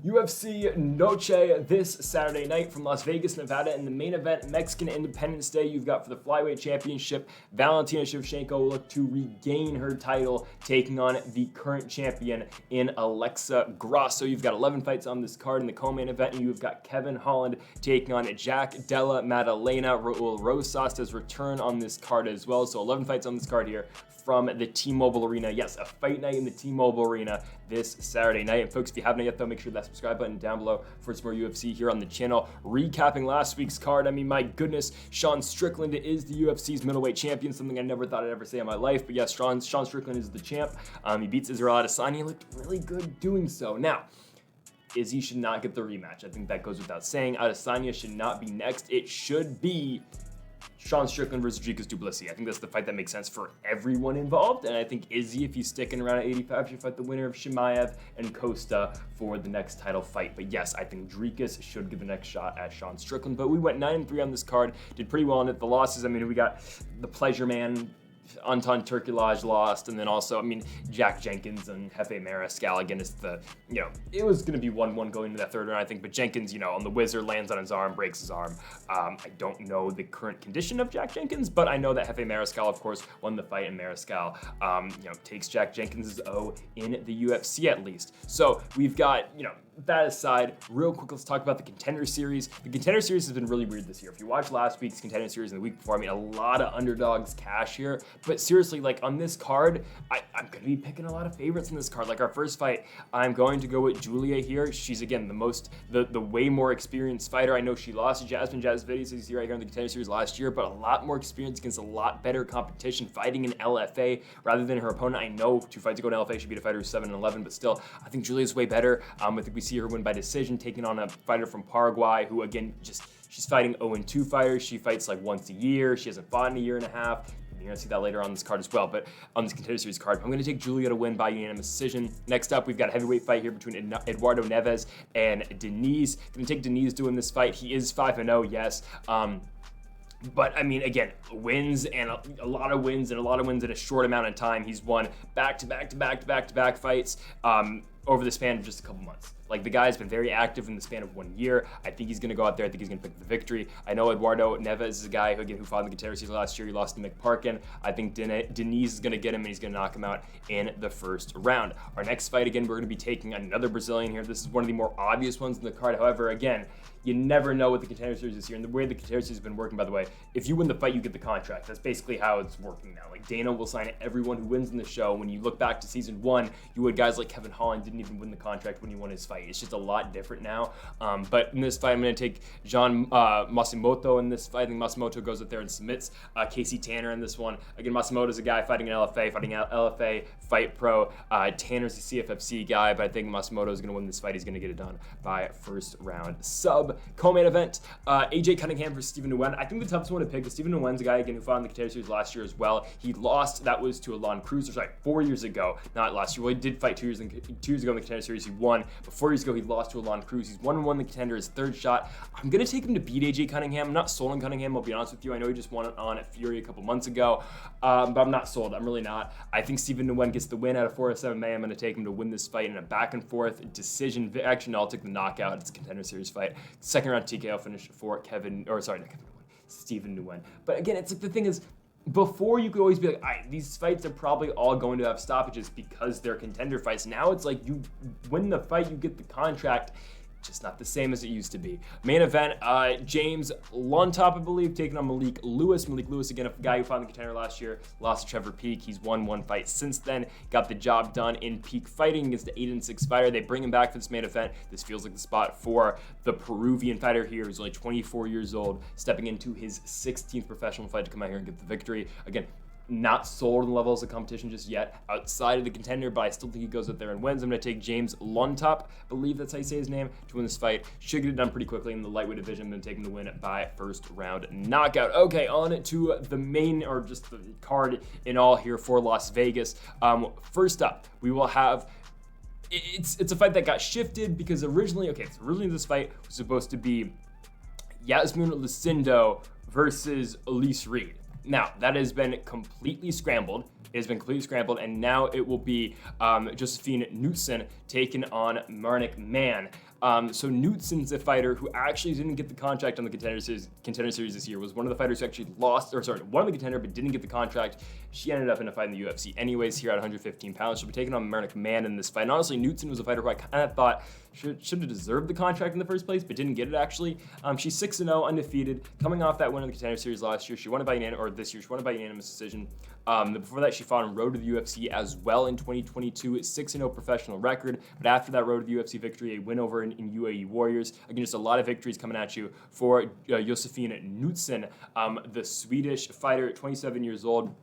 UFC Noche this Saturday night from Las Vegas, Nevada. In the main event, Mexican Independence Day, you've got for the Flyweight Championship, Valentina Shevchenko will look to regain her title, taking on the current champion in Alexa Grasso. You've got 11 fights on this card in the co-main event, and you've got Kevin Holland taking on Jack Della Maddalena. Rosas does return on this card as well, so 11 fights on this card here from the T-Mobile Arena. Yes, a fight night in the T-Mobile Arena this Saturday night. And folks, if you haven't yet though, make sure that subscribe button down below for some more UFC here on the channel. Recapping last week's card, I mean, my goodness, Sean Strickland is the UFC's middleweight champion, something I never thought I'd ever say in my life. But yes, Sean Strickland is the champ. He beats Israel Adesanya. He looked really good doing so. Now, Izzy should not get the rematch. I think that goes without saying. Adesanya should not be next. It should be Sean Strickland versus Giagos Duplessis. I think that's the fight that makes sense for everyone involved. And I think Izzy, if he's sticking around at 85, should fight the winner of Chimaev and Costa for the next title fight. But yes, I think Giagos should give the next shot at Sean Strickland. But we went 9-3 on this card, did pretty well in it. The losses, I mean, we got the Pleasure Man, Anton Turkulaj lost, and then also, I mean, Jack Jenkins and Jefe Mariscal, again, it's the, it was going to be 1-1 going into that third round, I think, but Jenkins, on the whizzer, lands on his arm, breaks his arm. I don't know the current condition of Jack Jenkins, but I know that Jefe Mariscal, of course, won the fight, and Mariscal, takes Jack Jenkins' O in the UFC at least. So we've got, that aside, real quick, let's talk about the Contender Series. The Contender Series has been really weird this year. If you watched last week's Contender Series and the week before, I mean, a lot of underdogs cash here. But seriously, like on this card, I'm going to be picking a lot of favorites in this card. Like our first fight, I'm going to go with Julia here. She's, again, the way more experienced fighter. I know she lost to Jasudavicius, as you see right here in the Contender Series last year, but a lot more experience against a lot better competition fighting in LFA rather than her opponent. I know 2 fights ago in LFA, she beat a fighter who's 7-11, but still, I think Julia's way better. I think we see her win by decision, taking on a fighter from Paraguay who, again, she's fighting 0-2 fighters. She fights like once a year. She hasn't fought in a year and a half. You're going to see that later on this card as well, but on this Contender Series card, I'm going to take Julia to win by unanimous decision. Next up, we've got a heavyweight fight here between Eduardo Neves and Deniz. Going to take Deniz to win this fight. He is 5-0, yes. But I mean, again, wins and a lot of wins in a short amount of time. He's won back-to-back fights over the span of just a couple months. Like, the guy's been very active in the span of 1 year. I think he's going to go out there. I think he's going to pick the victory. I know Eduardo Neves is a guy who fought in the Contender Series last year. He lost to McParkin. I think Deniz is going to get him, and he's going to knock him out in the first round. Our next fight, again, we're going to be taking another Brazilian here. This is one of the more obvious ones in the card. However, again, you never know what the Contender Series is here. And the way the Contender Series has been working, by the way, if you win the fight, you get the contract. That's basically how it's working now. Like, Dana will sign everyone who wins in the show. When you look back to season 1, you had guys like Kevin Holland didn't even win the contract when he won his fight. It's just a lot different now. But in this fight, I'm going to take John Matsumoto in this fight. I think Matsumoto goes out there and submits Casey Tanner in this one. Again, Matsumoto's a guy fighting in LFA, Fight Pro. Tanner's a CFFC guy, but I think Matsumoto is going to win this fight. He's going to get it done by first round sub. Co-main event, AJ Cunningham versus Stephen Nguyen. I think the toughest one to pick is Stephen Nguyen's a guy, again, who fought in the Contender Series last year as well. He lost, that was to Alon Cruz, 4 years ago, not last year. Well, he did fight 2 years ago in the Contender Series. He won, but 4 years ago, he lost to Alon Cruz. He's 1-1 the Contender, his third shot. I'm going to take him to beat AJ Cunningham. I'm not sold on Cunningham, I'll be honest with you. I know he just won it on at Fury a couple months ago, but I'm not sold. I'm really not. I think Stephen Nguyen gets the win out of 4-7 May. I'm going to take him to win this fight in a back and forth decision. Actually, no, I'll take the knockout. It's a Contender Series fight. Second round TKO finish for Stephen Nguyen. But again, it's like the thing is, before you could always be like, all right, these fights are probably all going to have stoppages because they're contender fights. Now it's like you win the fight, you get the contract. Just not the same as it used to be. Main event, James Lontop, I believe, taking on Malik Lewis. Malik Lewis, again, a guy who fought in the Contender last year, lost to Trevor Peek. He's won 1 fight since then. Got the job done in Peak fighting against the 8-6 fighter. They bring him back for this main event. This feels like the spot for the Peruvian fighter here, who's only 24 years old, stepping into his 16th professional fight to come out here and get the victory. Again, not sold on the levels of competition just yet outside of the Contender, but I still think he goes out there and wins. I'm going to take James Lontop, I believe that's how you say his name, to win this fight. Should get it done pretty quickly in the lightweight division. I'm going to take him to win by first round knockout. Okay, on to the main, or just the card in all here for Las Vegas. First up, we will have it's a fight that got shifted because originally this fight was supposed to be Yasmin Lucindo versus Elise Reed. Now, that has been completely scrambled. And now it will be Josephine Knutsson taking on Mann. So Knutsson's a fighter who actually didn't get the contract on the Contender Series this year, was one of the fighters who actually lost, or sorry, one of the contender but didn't get the contract. She ended up in a fight in the UFC anyways here at 115 pounds. She'll be taking on Mann in this fight. And honestly, Knutsson was a fighter who I kind of thought should have deserved the contract in the first place, but didn't get it actually. She's 6-0, undefeated, coming off that win in the Contender Series last year. She won it by this year. She won it by unanimous decision. Before that, she fought on road to the UFC as well in 2022. 6-0 professional record, but after that road to the UFC victory, a win over in UAE Warriors. Again, just a lot of victories coming at you for Josefin Knutsson, the Swedish fighter, 27 years old.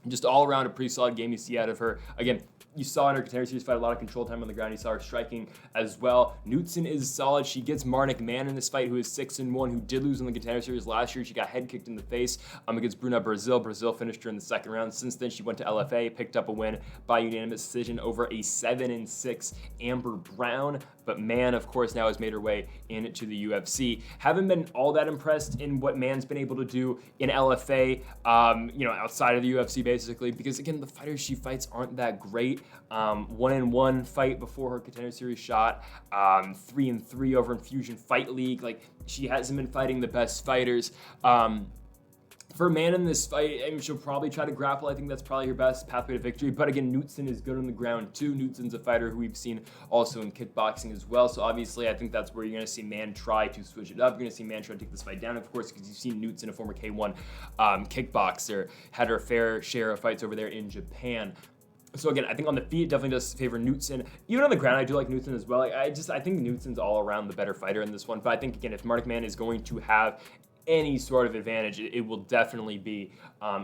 Just all around a pretty solid game you see out of her. Again, you saw in her Contender Series fight a lot of control time on the ground. You saw her striking as well. Knutsson is solid. She gets Mann in this fight, who is 6-1, who did lose in the Contender Series last year. She got head kicked in the face against Bruna Brazil. Brazil finished her in the second round. Since then, she went to LFA, picked up a win by unanimous decision over a 7-6 Amber Brown. But Mann, of course, now has made her way into the UFC. Haven't been all that impressed in what Mann's been able to do in LFA, outside of the UFC, basically, because, again, the fighters she fights aren't that great. 1-1 fight before her Contender Series shot, 3-3 over in Fusion Fight League. Like, she hasn't been fighting the best fighters. For Mann in this fight, I mean, she'll probably try to grapple. I think that's probably her best pathway to victory. But again, Knutsson is good on the ground too. Knutsson's a fighter who we've seen also in kickboxing as well. So obviously, I think that's where you're going to see Mann try to switch it up. You're going to see Mann try to take this fight down, of course, because you've seen Knutsson, a former K1 kickboxer, had her fair share of fights over there in Japan. So again, I think on the feet, it definitely does favor Knutsson. Even on the ground, I do like Knutsson as well. I think Knutsson's all around the better fighter in this one. But I think, again, if Mann is going to have any sort of advantage, it will definitely be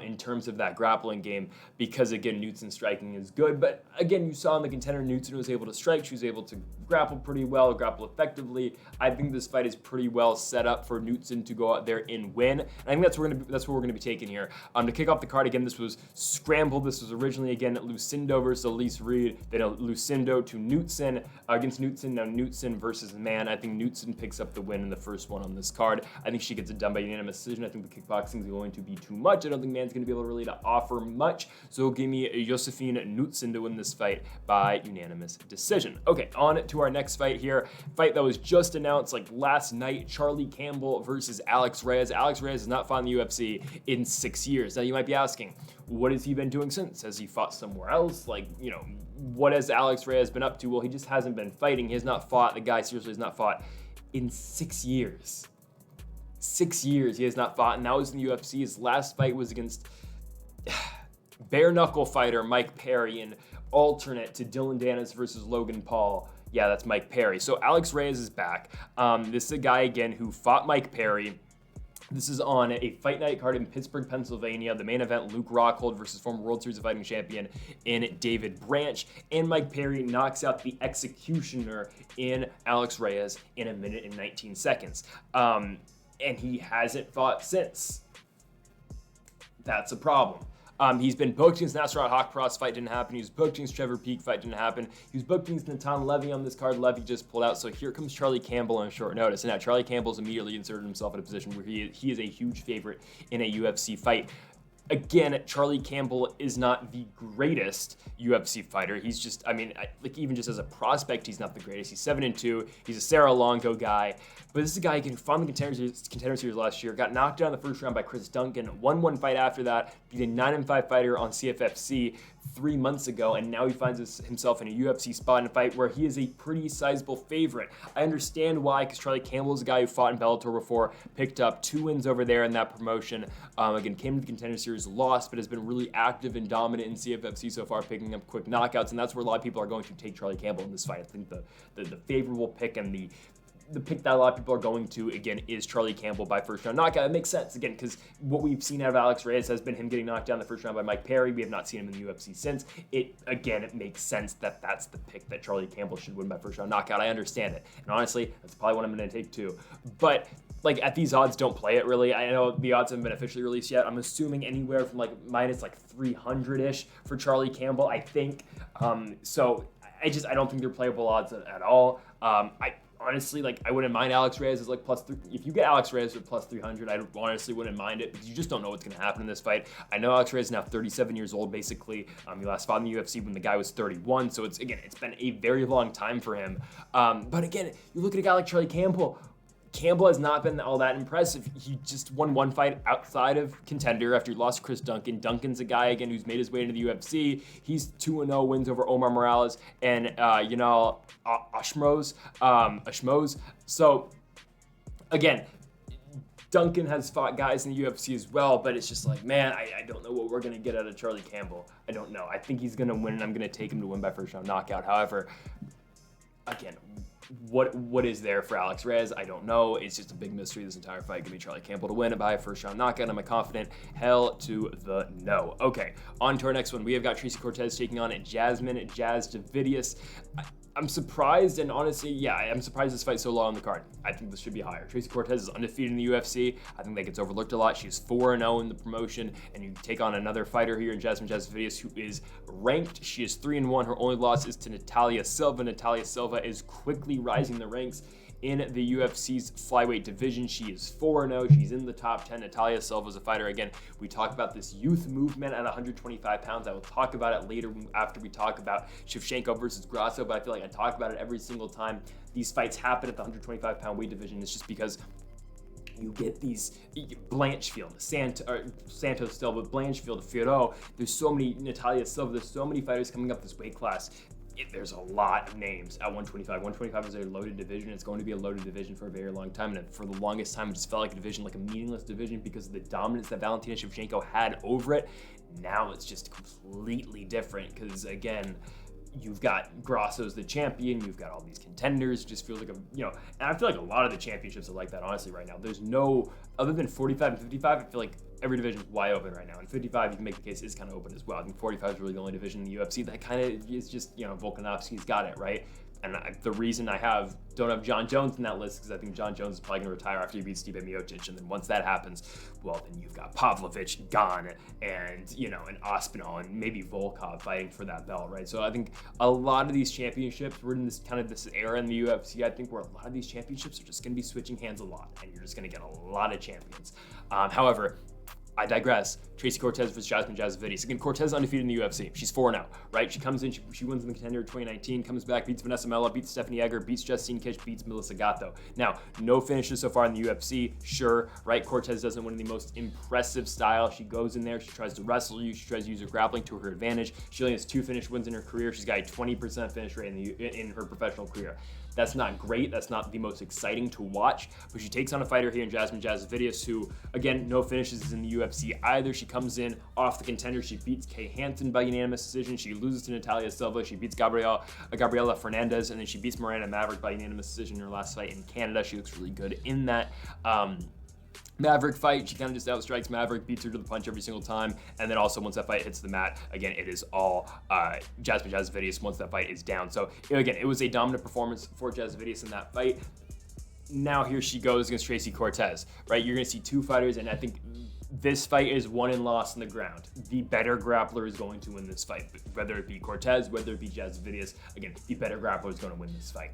in terms of that grappling game, because again, Knutsson's striking is good. But again, you saw in the contender, Knutsson was able to strike. She was able to grapple pretty well, grapple effectively. I think this fight is pretty well set up for Knutsson to go out there and win. And I think that's what we're going to be taking here. To kick off the card, again, this was scrambled. This was originally, again, Lucindo versus Elise Reed, then Lucindo to Knutsson against Knutsson, now Knutsson versus Mann. I think Knutsson picks up the win in the first one on this card. I think she gets it done by unanimous decision. I think the kickboxing is going to be too much. I don't think Mann's going to be able to really offer much. So give me Josefin Knutsson to win this fight by unanimous decision. Okay, on to our next fight here. Fight that was just announced like last night. Charlie Campbell versus Alex Reyes. Alex Reyes has not fought in the UFC in 6 years. Now you might be asking, what has he been doing since? Has he fought somewhere else? Like, what has Alex Reyes been up to? Well, he just hasn't been fighting. He has not fought. The guy seriously has not fought in 6 years. 6 years he has not fought, and that was in the UFC. His last fight was against bare knuckle fighter Mike Perry, and alternate to Dylan Danis versus Logan Paul. Yeah, that's Mike Perry. So Alex Reyes is back. This is a guy, again, who fought Mike Perry. This is on a fight night card in Pittsburgh, Pennsylvania. The main event, Luke Rockhold versus former World Series of Fighting champion in David Branch. And Mike Perry knocks out the executioner in Alex Reyes in 1 minute and 19 seconds. And he hasn't fought since. That's a problem. He's been booked against Nasrat Haqparast, fight didn't happen. He was booked against Trevor Peek, fight didn't happen. He was booked against Natan Levy on this card. Levy just pulled out. So here comes Charlie Campbell on short notice. And now Charlie Campbell's immediately inserted himself in a position where he is a huge favorite in a UFC fight. Again, Charlie Campbell is not the greatest UFC fighter. He's just, even just as a prospect, he's not the greatest. He's 7-2. He's a Sarah Longo guy. But this is a guy who fought in the Contender Series last year, got knocked down in the first round by Chris Duncan, won one fight after that, beat a 9-5 fighter on CFFC 3 months ago, and now he finds himself in a UFC spot in a fight where he is a pretty sizable favorite. I understand why, because Charlie Campbell is a guy who fought in Bellator before, picked up 2 wins over there in that promotion. Again, came to the Contender Series, lost, but has been really active and dominant in CFFC so far, picking up quick knockouts, and that's where a lot of people are going to take Charlie Campbell in this fight. I think the favorable pick and the pick that a lot of people are going to, again, is Charlie Campbell by first round knockout. It makes sense, again, because what we've seen out of Alex Reyes has been him getting knocked down the first round by Mike Perry. We have not seen him in the UFC since. It makes sense that that's the pick, that Charlie Campbell should win by first round knockout. I understand it. And honestly, that's probably what I'm going to take too. But at these odds, don't play it really. I know the odds haven't been officially released yet. I'm assuming anywhere from minus 300-ish for Charlie Campbell, I think. So I don't think they're playable odds at all. honestly, like, I wouldn't mind Alex Reyes as like if you get Alex Reyes with plus 300, I honestly wouldn't mind it because you just don't know what's going to happen in this fight. I know Alex Reyes is now 37 years old, basically. He last fought in the UFC when the guy was 31, so it's been a very long time for him. But again, you look at a guy like Charlie Campbell. Campbell has not been all that impressive. He just won one fight outside of contender after he lost to Chris Duncan. Duncan's a guy, again, who's made his way into the UFC. He's 2-0 wins over Omar Morales and, Ashmoz. So, again, Duncan has fought guys in the UFC as well, but it's just like, man, I don't know what we're going to get out of Charlie Campbell. I don't know. I think he's going to win, and I'm going to take him to win by first round knockout. However, again, what is there for Alex Reyes? I don't know. It's just a big mystery. This entire fight could be Charlie Campbell to win it by a first round knockout. Am I confident? Hell to the no. Okay, on to our next one. We have got Tracy Cortez taking on Jasudavicius. I'm surprised, and honestly, I'm surprised this fight's so low on the card. I think this should be higher. Tracy Cortez is undefeated in the UFC. I think that gets overlooked a lot. She's 4-0 in the promotion, and you take on another fighter here in Jasudavicius who is ranked. She is 3-1. Her only loss is to Natalia Silva. Natalia Silva is quickly rising the ranks in the UFC's flyweight division. She is 4-0. She's in the top 10. Natalia Silva is a fighter. Again, we talk about this youth movement at 125 pounds. I will talk about it later after we talk about Shevchenko versus Grasso, but I feel like I talk about it every single time these fights happen at the 125-pound weight division. It's just because you get these Blanchfield, Santos still, but Blanchfield, Fierro. There's so many Natalia Silva. There's so many fighters coming up this weight class. There's a lot of names at 125. 125 is a loaded division. It's going to be a loaded division for a very long time. And for the longest time, it just felt like a division, like a meaningless division because of the dominance that Valentina Shevchenko had over it. Now it's just completely different because, again, you've got Grasso's the champion. You've got all these contenders. It just feels like and I feel like a lot of the championships are like that, honestly, right now. There's no, other than 45 and 55, I feel like every division is wide open right now. And 55, you can make the case, is kind of open as well. I think 45 is really the only division in the UFC that kind of is just, Volkanovski's got it, right? And the reason I don't have John Jones in that list is because I think John Jones is probably going to retire after he beats Stipe Miocic. And then once that happens, well, then you've got Pavlovich, Gane, and, and Ospinall, and maybe Volkov fighting for that belt, right? So I think a lot of these championships, we're in this era in the UFC, I think, where a lot of these championships are just going to be switching hands a lot, and you're just going to get a lot of champions. However, I digress. Tracy Cortez versus Jasudavicius. Again, Cortez undefeated in the UFC. She's 4-0, right? She comes in, she wins in the contender in 2019, comes back, beats Vanessa Mella, beats Stephanie Egger, beats Justine Kish, beats Melissa Gatto. Now, no finishes so far in the UFC, sure, right? Cortez doesn't win in the most impressive style. She goes in there, she tries to wrestle you, she tries to use her grappling to her advantage. She only has 2 finish wins in her career. She's got a 20% finish rate in her professional career. That's not great. That's not the most exciting to watch, but she takes on a fighter here in Jasudavicius who, again, no finishes in the UFC either. She comes in off the contender. She beats Kay Hansen by unanimous decision. She loses to Natalia Silva. She beats Gabriela Fernandez, and then she beats Miranda Maverick by unanimous decision in her last fight in Canada. She looks really good in that. Maverick fight, she kind of just outstrikes Maverick, beats her to the punch every single time, and then also once that fight hits the mat, again, it is all Jasudavicius once that fight is down. So again, it was a dominant performance for Jasudavicius in that fight. Now here she goes against Tracy Cortez, right? You're going to see 2 fighters, and I think this fight is won and lost on the ground. The better grappler is going to win this fight, whether it be Cortez, whether it be Jasudavicius. Again, the better grappler is going to win this fight.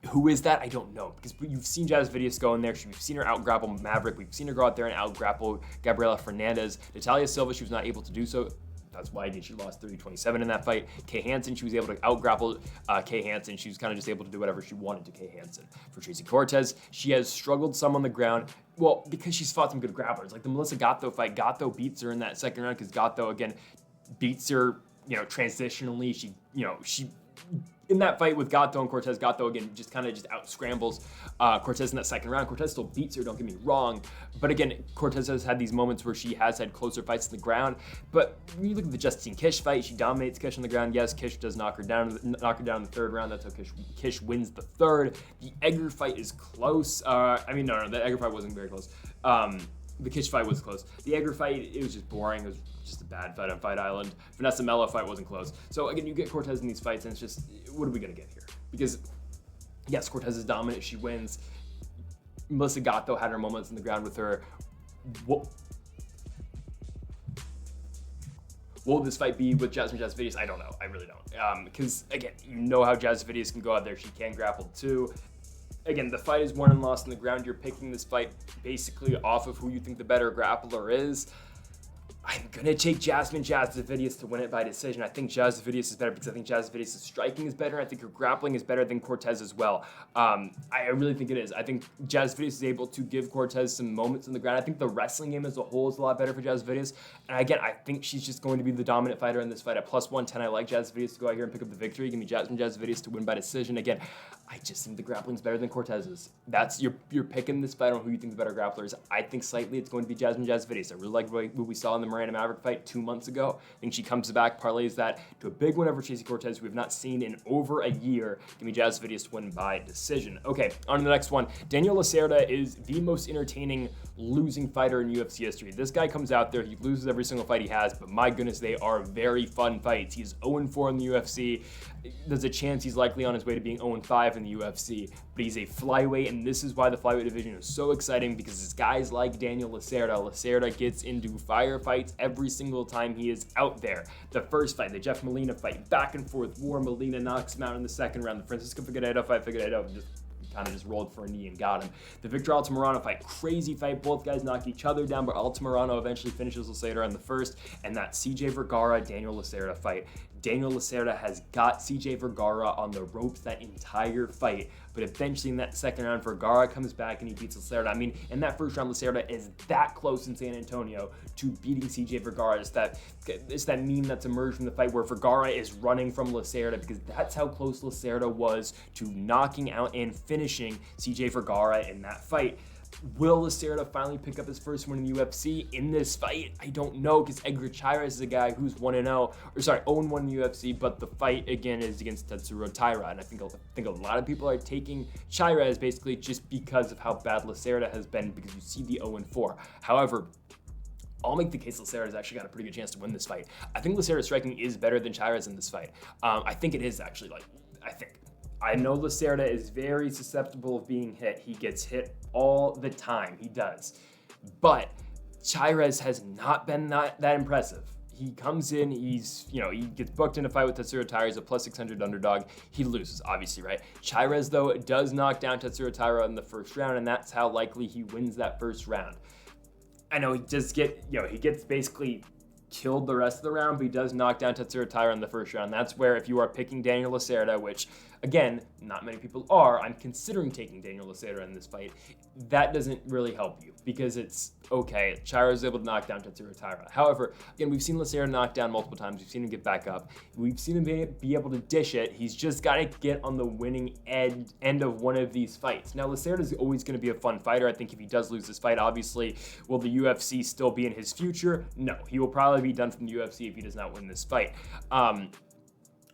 Who is that? I don't know, because you've seen Jasudavicius go in there. We've seen her out-grapple Maverick. We've seen her go out there and out-grapple Gabriela Fernandez. Natalia Silva, she was not able to do so. That's why she lost 30-27 in that fight. Kay Hansen, she was able to out-grapple Kay Hansen. She was kind of just able to do whatever she wanted to Kay Hansen. For Tracy Cortez, she has struggled some on the ground. Well, because she's fought some good grapplers. Like the Melissa Gatto fight, Gatto beats her in that second round because Gatto, again, beats her, transitionally. She in that fight with Gatto and Cortez, Gatto again just kind of out scrambles Cortez in that second round. Cortez still beats her, don't get me wrong, but again, Cortez has had these moments where she has had closer fights on the ground. But when you look at the Justine Kish fight, she dominates Kish on the ground. Yes, Kish does knock her down in the third round. That's how Kish wins the third. The Egger fight is close. No, the Egger fight wasn't very close. The Kish fight was close. The Egger fight, it was just boring. It was just a bad fight on Fight Island. Vanessa Mella fight wasn't close. So again, you get Cortez in these fights, and it's just, what are we gonna get here? Because yes, Cortez is dominant. She wins. Melissa Gatto had her moments on the ground with her. What will this fight be with Jasudavicius? I don't know. I really don't. Because again, you know how Jasudavicius can go out there. She can grapple too. again, the fight is won and lost on the ground. You're picking this fight basically off of who you think the better grappler is. I'm going to take Jasudavicius to win it by decision. I think Jasudavicius is better because I think Jasudavicius' striking is better. I think her grappling is better than Cortez as well. I really think it is. I think Jasudavicius is able to give Cortez some moments on the ground. I think the wrestling game as a whole is a lot better for Jasudavicius. And again, I think she's just going to be the dominant fighter in this fight. At plus 110, I like Jasudavicius to go out here and pick up the victory. Give me Jasudavicius to win by decision. Again, I just think the grappling's better than Cortez's. That's you're picking this fight on who you think the better grappler is. I think slightly it's going to be Jasudavicius. I really like what we saw in the Miranda Maverick fight 2 months ago. I think she comes back, parlays that to a big win over Chasey Cortez, who we've not seen in over a year. Give me Jasudavicius to win by decision. Okay, on to the next one. Daniel Lacerda is the most entertaining losing fighter in UFC history. This guy comes out there, he loses every single fight he has, but my goodness, they are very fun fights. He's 0-4 in the UFC. There's a chance he's likely on his way to being 0-5 in the UFC, but he's a flyweight, and this is why the flyweight division is so exciting, because it's guys like Daniel Lacerda. Lacerda gets into firefights every single time he is out there. The first fight, the Jeff Maddalena fight, back and forth war. Maddalena knocks him out in the second round. The Francisco Figueiredo fight, Figueiredo just rolled for a knee and got him. The Victor Altamirano fight, crazy fight. Both guys knock each other down, but Altamirano eventually finishes Lacerda in the first. And that CJ Vergara, Daniel Lacerda fight. Daniel Lacerda has got CJ Vergara on the ropes that entire fight, but eventually in that second round, Vergara comes back and he beats Lacerda. I mean, in that first round, Lacerda is that close in San Antonio to beating CJ Vergara. It's that meme that's emerged from the fight where Vergara is running from Lacerda, because that's how close Lacerda was to knocking out and finishing CJ Vergara in that fight. Will Lacerda finally pick up his first win in the UFC in this fight? I don't know, because Edgar Chairez is a guy who's 0-1 in the UFC, but the fight again is against Tatsuro Taira, and I think a lot of people are taking Chairez basically just because of how bad Lacerda has been, because you see the 0-4. However, I'll make the case Lacerda's actually got a pretty good chance to win this fight. I think Lacerda's striking is better than Chairez in this fight. I think it is actually, I know Lacerda is very susceptible of being hit. He gets hit all the time. He does. But Chairez has not been that impressive. He comes in, he gets booked in a fight with Tatsuro Taira. He's a plus 600 underdog. He loses, obviously, right? Chairez, though, does knock down Tatsuro Taira in the first round, and that's how likely he wins that first round. I know he gets basically killed the rest of the round, but he does knock down Tatsuro Taira in the first round. That's where, if you are picking Daniel Lacerda, which, again, not many people are, I'm considering taking Daniel Lacerda in this fight, that doesn't really help you, because it's, okay, Chairez is able to knock down Tatsuro Taira. However, again, we've seen Lacerda knock down multiple times. We've seen him get back up. We've seen him be able to dish it. He's just got to get on the winning end of one of these fights. Now, Lacerda is always going to be a fun fighter. I think if he does lose this fight, obviously, will the UFC still be in his future? No, he will probably be done from the UFC if he does not win this fight.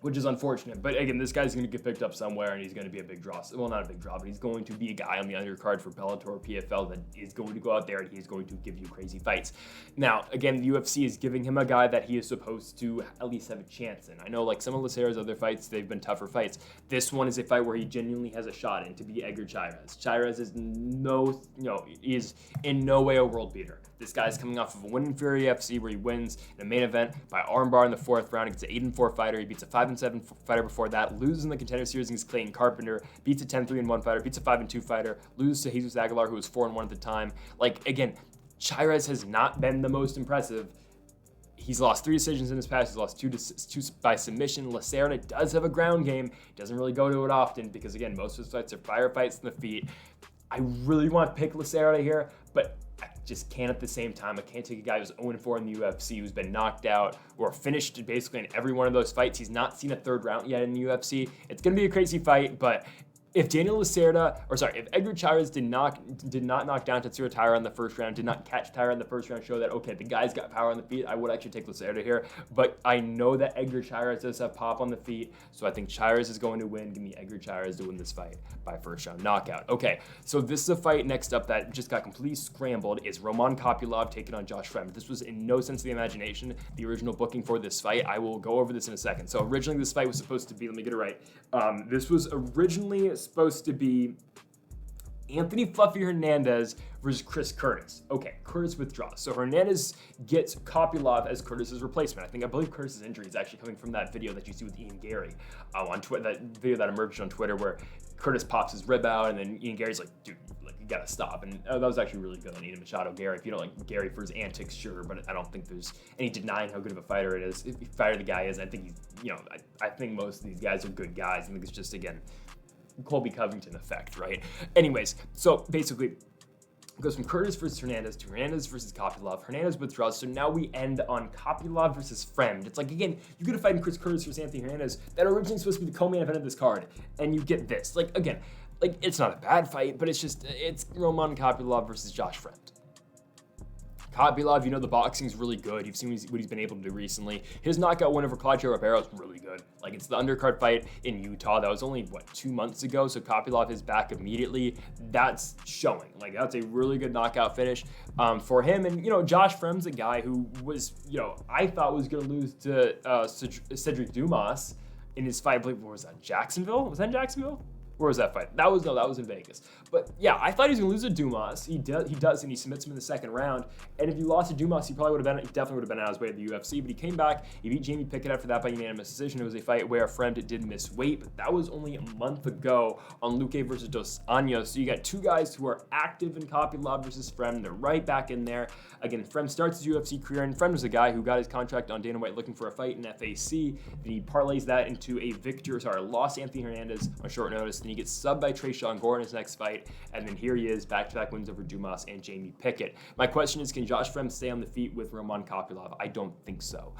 Which is unfortunate. But again, this guy's going to get picked up somewhere, and he's going to be a big draw. Well, not a big draw, but he's going to be a guy on the undercard for Bellator or PFL that is going to go out there and he's going to give you crazy fights. Now, again, the UFC is giving him a guy that he is supposed to at least have a chance in. I know, like some of Lacerda's other fights, they've been tougher fights. This one is a fight where he genuinely has a shot in, to be Edgar Chairez. Chairez is is in no way a world beater. This guy's coming off of a win in Fury FC where he wins in a main event by armbar in the fourth round against an 8-4 fighter. He beats a 5-7 fighter before that, loses in the Contender Series against Clayton Carpenter, beats a 10-3-1 fighter, beats a 5-2 fighder, loses to Jesus Aguilar, who was 4-1 at the time. Again, Chairez has not been the most impressive. He's lost 3 decisions in his past. He's lost 2 by submission. Lacerda does have a ground game. Doesn't really go to it often because, again, most of his fights are firefights in the feet. I really want to pick Lacerda here, but I just can't at the same time. I can't take a guy who's 0-4 in the UFC, who's been knocked out or finished basically in every one of those fights. He's not seen a third round yet in the UFC. It's going to be a crazy fight, but if if Edgar Chairez did not knock down Tatsuro Taira in the first round, did not catch Taira in the first round, show that, okay, the guy's got power on the feet, I would actually take Lacerda here. But I know that Edgar Chairez does have pop on the feet, so I think Chairez is going to win. Give me Edgar Chairez to win this fight by first round knockout. Okay, so this is a fight next up that just got completely scrambled. Is Roman Kopylov taking on Josh Fremd. This was in no sense of the imagination the original booking for this fight. I will go over this in a second. So originally this fight was supposed to be, let me get it right. This was originally supposed to be Anthony Fluffy Hernandez versus Chris Curtis. Okay, Curtis withdraws. So Hernandez gets Kopylov as Curtis's replacement. I believe Curtis's injury is actually coming from that video that you see with Ian Gary on Twitter, that video that emerged on Twitter where Curtis pops his rib out, and then Ian Gary's like, dude, like, you gotta stop. And that was actually really good on Ian Machado Gary. If you don't like Gary for his antics, sure, but I don't think there's any denying how good of a fighter it is. Fighter the guy is. I think he's, I think most of these guys are good guys. I think it's just, again, Colby Covington effect, right? Anyways, so basically, it goes from Curtis versus Hernandez to Hernandez versus Kopylov. Hernandez withdraws, so now we end on Kopylov versus Fremd. It's like, again, you could have fighting Chris Curtis versus Anthony Hernandez that originally supposed to be the co-main event of this card, and you get this. Like, again, like, it's not a bad fight, but it's Roman Kopylov versus Josh Fremd. Kopylov, the boxing's really good. You've seen what he's been able to do recently. His knockout win over Claudio Ribeiro is really good. Like, it's the undercard fight in Utah. That was only, 2 months ago? So Kopylov is back immediately. That's showing. Like, that's a really good knockout finish for him. And, Josh Fremd's a guy who was, I thought was going to lose to Cedric Dumas in his fight. I believe, what was that, Jacksonville? Was that in Jacksonville? Where was that fight? That was in Vegas. But yeah, I thought he was gonna lose to Dumas. He does, and he submits him in the second round. And if he lost to Dumas, he definitely would have been on his way to the UFC. But he came back. He beat Jamie Pickett after that by unanimous decision. It was a fight where Fremd did miss weight, but that was only a month ago on Luque versus Dos Anjos. So you got two guys who are active in Kopylov versus Fremd. They're right back in there. Again, Fremd starts his UFC career, and Fremd was a guy who got his contract on Dana White looking for a fight in FAC. Then he parlays that into a lost Anthony Hernandez on short notice. Then he gets subbed by Trayshawn Gordon in his next fight, and then here he is, back-to-back wins over Dumas and Jamie Pickett. My question is, can Josh Fremd stay on the feet with Roman Kopylov? I don't think so.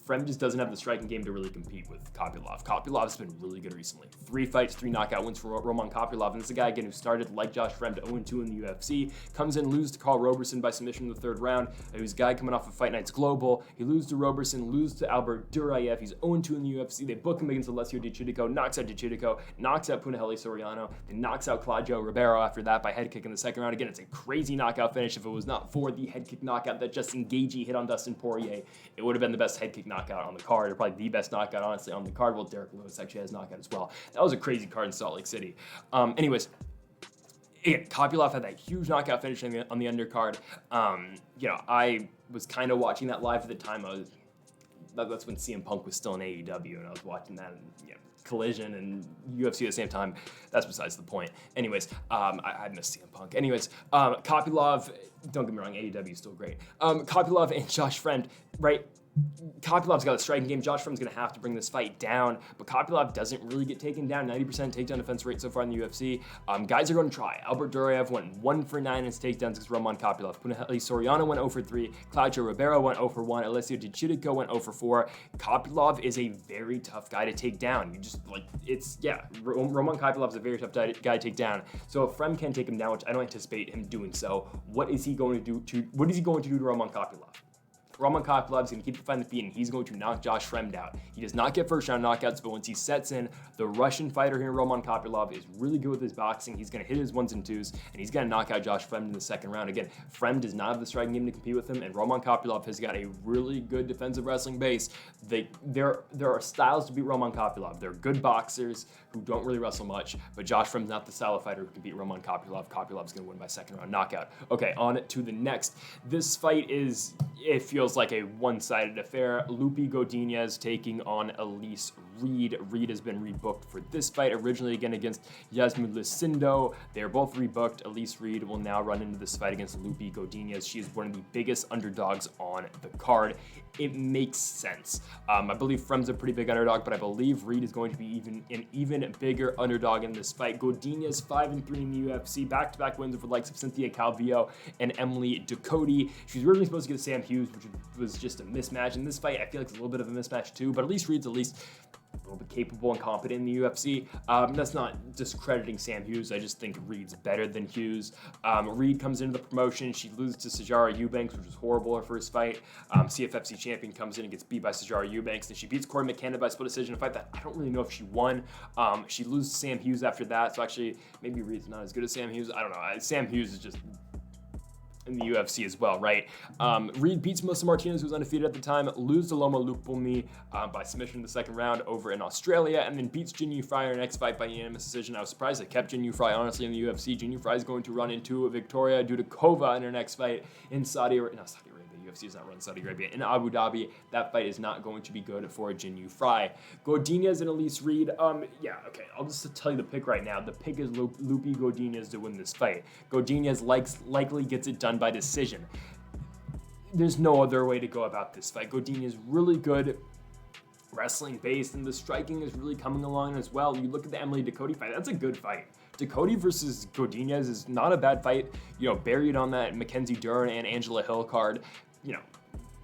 Fremd just doesn't have the striking game to really compete with Kopylov. Kopylov's been really good recently. 3 fights, 3 knockout wins for Roman Kopylov, and this is a guy, again, who started, like Josh Fremd, 0-2 in the UFC, comes in, loses to Carl Roberson by submission in the 3rd round. He was a guy coming off of Fight Nights Global. He loses to Roberson, loses to Albert Duraev. He's 0-2 in the UFC. They book him against Alessio Di Chirico, knocks out Di Chirico, knocks out Punahele Soriano, then knocks out Claudio Ribeiro after that by head kick in the 2nd round. Again, it's a crazy knockout finish. If it was not for the head kick knockout that Justin Gaethje hit on Dustin Poirier, it would have been the best head kick knockout on the card. Probably the best knockout, honestly, on the card. Well, Derek Lewis actually has knockout as well. That was a crazy card in Salt Lake City. Anyways, again, Kopylov had that huge knockout finish on the undercard. I was kind of watching that live at the time. That's when CM Punk was still in AEW, and I was watching that, and Collision and UFC at the same time. That's besides the point. Anyways, I miss CM Punk. Anyways, Kopylov, don't get me wrong, AEW is still great. Kopylov and Josh Fremd, right? Kopylov's got a striking game. Josh Fremd's going to have to bring this fight down, but Kopylov doesn't really get taken down. 90% takedown defense rate so far in the UFC. Guys are going to try. Albert Duraev went 1 for 9 in his takedowns against Roman Kopylov. Punahele Soriano went 0 for 3. Claudio Ribeiro went 0 for 1. Alessio Di Chirico went 0 for 4. Kopylov is a very tough guy to take down. Roman Kopylov's a very tough guy to take down. So if Fremd can take him down, which I don't anticipate him doing so, what is he going to do to Roman Kopylov? Roman Kopylov's going to keep the fight on the feet, and he's going to knock Josh Fremd out. He does not get first-round knockouts, but once he sets in, the Russian fighter here, Roman Kopylov, is really good with his boxing. He's going to hit his 1s and 2s, and he's going to knock out Josh Fremd in the 2nd round. Again, Fremd does not have the striking game to compete with him, and Roman Kopylov has got a really good defensive wrestling base. There are styles to beat Roman Kopylov. They're good boxers who don't really wrestle much, but Josh Fremd's not the style of fighter who can beat Roman Kopylov. Kopylov's going to win by 2nd-round knockout. Okay, on to the next. This fight it feels like a one-sided affair. Lupi Godinez taking on Elise Reed. Reed has been rebooked for this fight, originally again against Yasmin Lucindo. They are both rebooked. Elise Reed will now run into this fight against Lupi Godinez. She is one of the biggest underdogs on the card. It makes sense. I believe Fremd's a pretty big underdog, but I believe Reed is going to be an even bigger underdog in this fight. Godinez 5-3 in the UFC, back-to-back wins over the likes of Cynthia Calvillo and Emily Ducote. She was originally supposed to get Sam Hughes, which was just a mismatch. In this fight, I feel like it's a little bit of a mismatch too, but at least Reed's a little bit capable and competent in the UFC. That's not discrediting Sam Hughes. I just think Reed's better than Hughes. Reed comes into the promotion. She loses to Sijara Eubanks, which was horrible her first fight. CFFC champion comes in and gets beat by Sijara Eubanks. Then she beats Corey McKenna by split decision, a fight that I don't really know if she won. She loses to Sam Hughes after that. So actually, maybe Reed's not as good as Sam Hughes. I don't know. Sam Hughes is just in the UFC as well, right? Reed beats Melissa Martinez, who was undefeated at the time, loses to Loma Lupulmi by submission in the 2nd round over in Australia, and then beats Jin Yu Fry in her next fight by unanimous decision. I was surprised they kept Jin Yu Fry, honestly, in the UFC. Jin Yu Fry is going to run into Victoria Dudikova in her next fight in Saudi Arabia. UFC does not run Saudi Arabia. In Abu Dhabi, that fight is not going to be good for Jin Yu Fry. Godinez and Elise Reed, yeah, okay, I'll just tell you the pick right now. The pick is Loopy Godinez to win this fight. Godinez likely gets it done by decision. There's no other way to go about this fight. Godinez is really good wrestling based, and the striking is really coming along as well. You look at the Emily Ducote fight, that's a good fight. Ducote versus Godinez is not a bad fight, you know, buried on that Mackenzie Dern and Angela Hill card. You know,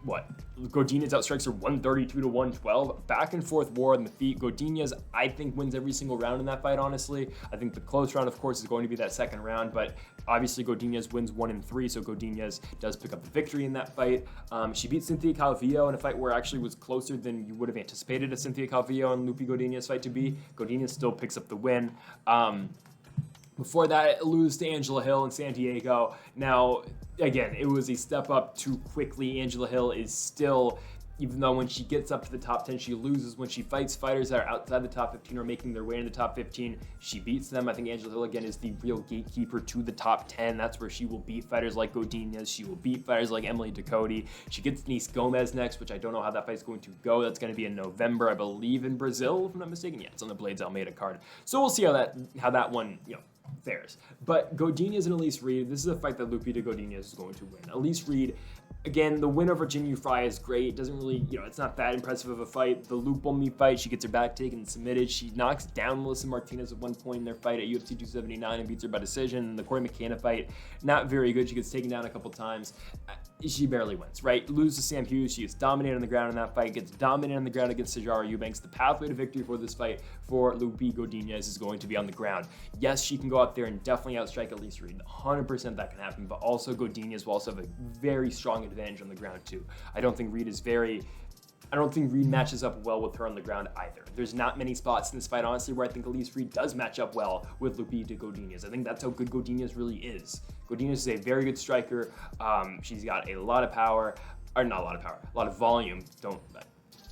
what? Godinez outstrikes her 132 to 112. Back and forth war on the feet. Godinez, I think, wins every single round in that fight, honestly. I think the close round, of course, is going to be that second round, but obviously Godinez wins 1 in 3, so Godinez does pick up the victory in that fight. She beat Cynthia Calvillo in a fight where it actually was closer than you would have anticipated a Cynthia Calvillo and Loopy Godinez fight to be. Godinez still picks up the win. Before that, it lose to Angela Hill in San Diego. Now, again, it was a step up too quickly. Angela Hill is still, even though when she gets up to the top 10, she loses. When she fights fighters that are outside the top 15 or making their way into the top 15, she beats them. I think Angela Hill, again, is the real gatekeeper to the top 10. That's where she will beat fighters like Godinez. She will beat fighters like Emily Ducote. She gets Denise Gomez next, which I don't know how that fight's going to go. That's going to be in November, I believe, in Brazil, if I'm not mistaken. Yeah, it's on the Blades Almeida card. So we'll see how that one, you know, fares. But Godinez and Elise Reed, this is a fight that Lupita Godinez is going to win. Elise Reed, again, the win over Jin Yu Fry is great. Doesn't really, you know, it's not that impressive of a fight. The Loop on me fight, she gets her back taken and submitted. She knocks down Melissa Martinez at one point in their fight at UFC 279 and beats her by decision. The Corey McKenna fight, not very good. She gets taken down a couple times. She barely wins, right? Loses to Sam Hughes. She gets dominated on the ground in that fight, gets dominated on the ground against Sijara Eubanks. The pathway to victory for this fight for Lupi Godinez is going to be on the ground. Yes, she can go out there and definitely outstrike Elise Reed. 100% that can happen, but also Godinez will also have a very strong advantage on the ground too. I don't think Reed matches up well with her on the ground either. There's not many spots in this fight, honestly, where I think Elise Reed does match up well with Lupita Godinez. I think that's how good Godinez really is. Godinez is a very good striker. She's got a lot of power, or not a lot of power, a lot of volume. I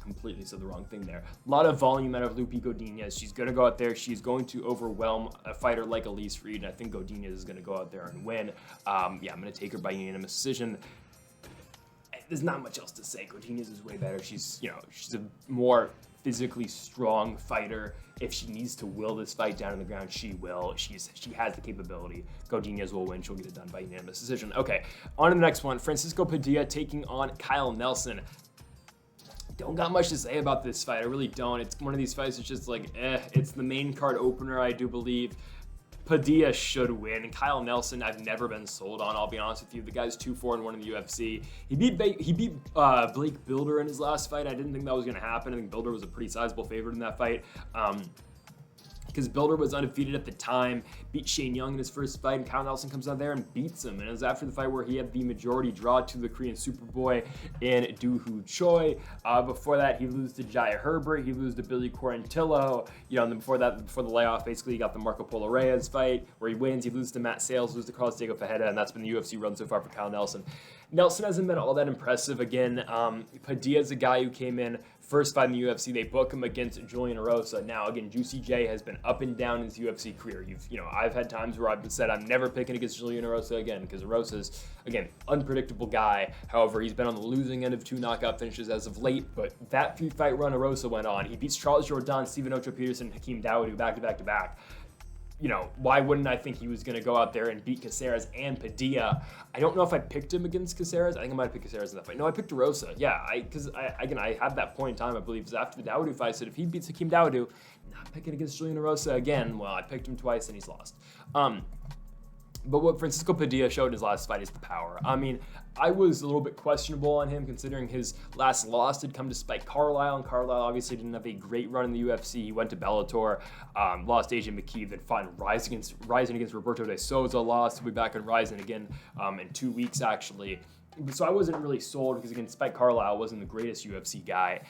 completely said the wrong thing there. A lot of volume out of Lupita Godinez. She's going to go out there. She's going to overwhelm a fighter like Elise Reed, and I think Godinez is going to go out there and win. Yeah, I'm going to take her by unanimous decision. There's not much else to say. Godinez is way better. She's a more physically strong fighter. If she needs to will this fight down on the ground, she will. She has the capability. Godinez will win. She'll get it done by unanimous decision. Okay, on to the next one. Francisco Padilla taking on Kyle Nelson. Don't got much to say about this fight. I really don't. It's one of these fights that's just like, It's the main card opener, I do believe. Padilla should win. Kyle Nelson, I've never been sold on, I'll be honest with you. The guy's 2-4-1 in the UFC. He beat Blake Bilder in his last fight. I didn't think that was going to happen. I think Bilder was a pretty sizable favorite in that fight. Because Bilder was undefeated at the time, beat Shane Young in his first fight, and Kyle Nelson comes out there and beats him. And it was after the fight where he had the majority draw to the Korean Superboy in Do-Hoo Choi. Before that, he loses to Jai Herbert. He loses to Billy Quarantillo. And then before the layoff, basically, he got the Marco Polo Reyes fight where he wins. He loses to Matt Sales, loses to Carlos Diego Fajeda, and that's been the UFC run so far for Kyle Nelson. Nelson hasn't been all that impressive. Again, Padilla's a guy who came in first fight in the UFC. They book him against Julian Erosa. Now, again, Juicy J has been up and down in his UFC career. I've had times where I've said I'm never picking against Julian Erosa again because Erosa's, again, unpredictable guy. However, he's been on the losing end of 2 knockout finishes as of late. But that 3-fight run Erosa went on. He beats Charles Jourdain, Stephen Ocho Peterson, Hakeem Dawodu back to back to back. Why wouldn't I think he was going to go out there and beat Caceres and Padilla? I don't know if I picked him against Caceres. I think I might have picked Caceres in that fight. No, I picked Erosa. Yeah, because I had that point in time, I believe, it was after the Dawodu fight. I said if he beats Hakeem Dawodu, not picking against Julian Erosa again. Well, I picked him twice and he's lost. But what Francisco Padilla showed in his last fight is the power. I mean, I was a little bit questionable on him considering his last loss had come to Spike Carlisle, and Carlisle obviously didn't have a great run in the UFC. He went to Bellator, lost AJ McKee, then fought Rising against Roberto de Souza, lost. He'll be back on Rising again in 2 weeks, actually. So I wasn't really sold because, again, Spike Carlisle wasn't the greatest UFC guy.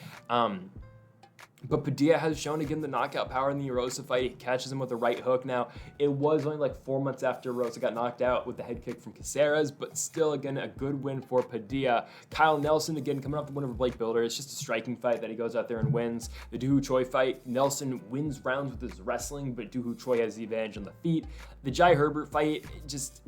But Padilla has shown again the knockout power in the Erosa fight. He catches him with a right hook. Now, it was only like 4 months after Erosa got knocked out with the head kick from Caceres, but still, again, a good win for Padilla. Kyle Nelson, again, coming off the win over Blake Bilder. It's just a striking fight that he goes out there and wins. The Do-Hoo Choi fight, Nelson wins rounds with his wrestling, but Do-Hoo Choi has the advantage on the feet. The Jai Herbert fight, just,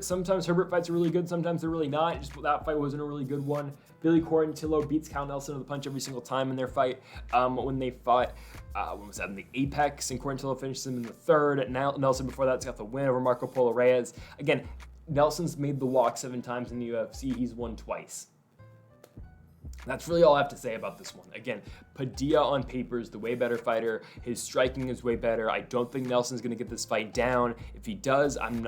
Sometimes Herbert fights are really good, sometimes they're really not. Just that fight wasn't a really good one. Billy Quarantillo beats Knutsson to the punch every single time in their fight. When they fought, when was that, in the Apex, and Quarantillo finished him in the third. Nelson before that's got the win over Marco Polo Reyes. Again, Nelson's made the walk 7 times in the UFC. He's won twice. That's really all I have to say about this one. Again, Padilla on paper is the way better fighter. His striking is way better. I don't think Nelson's going to get this fight down. If he does, I'm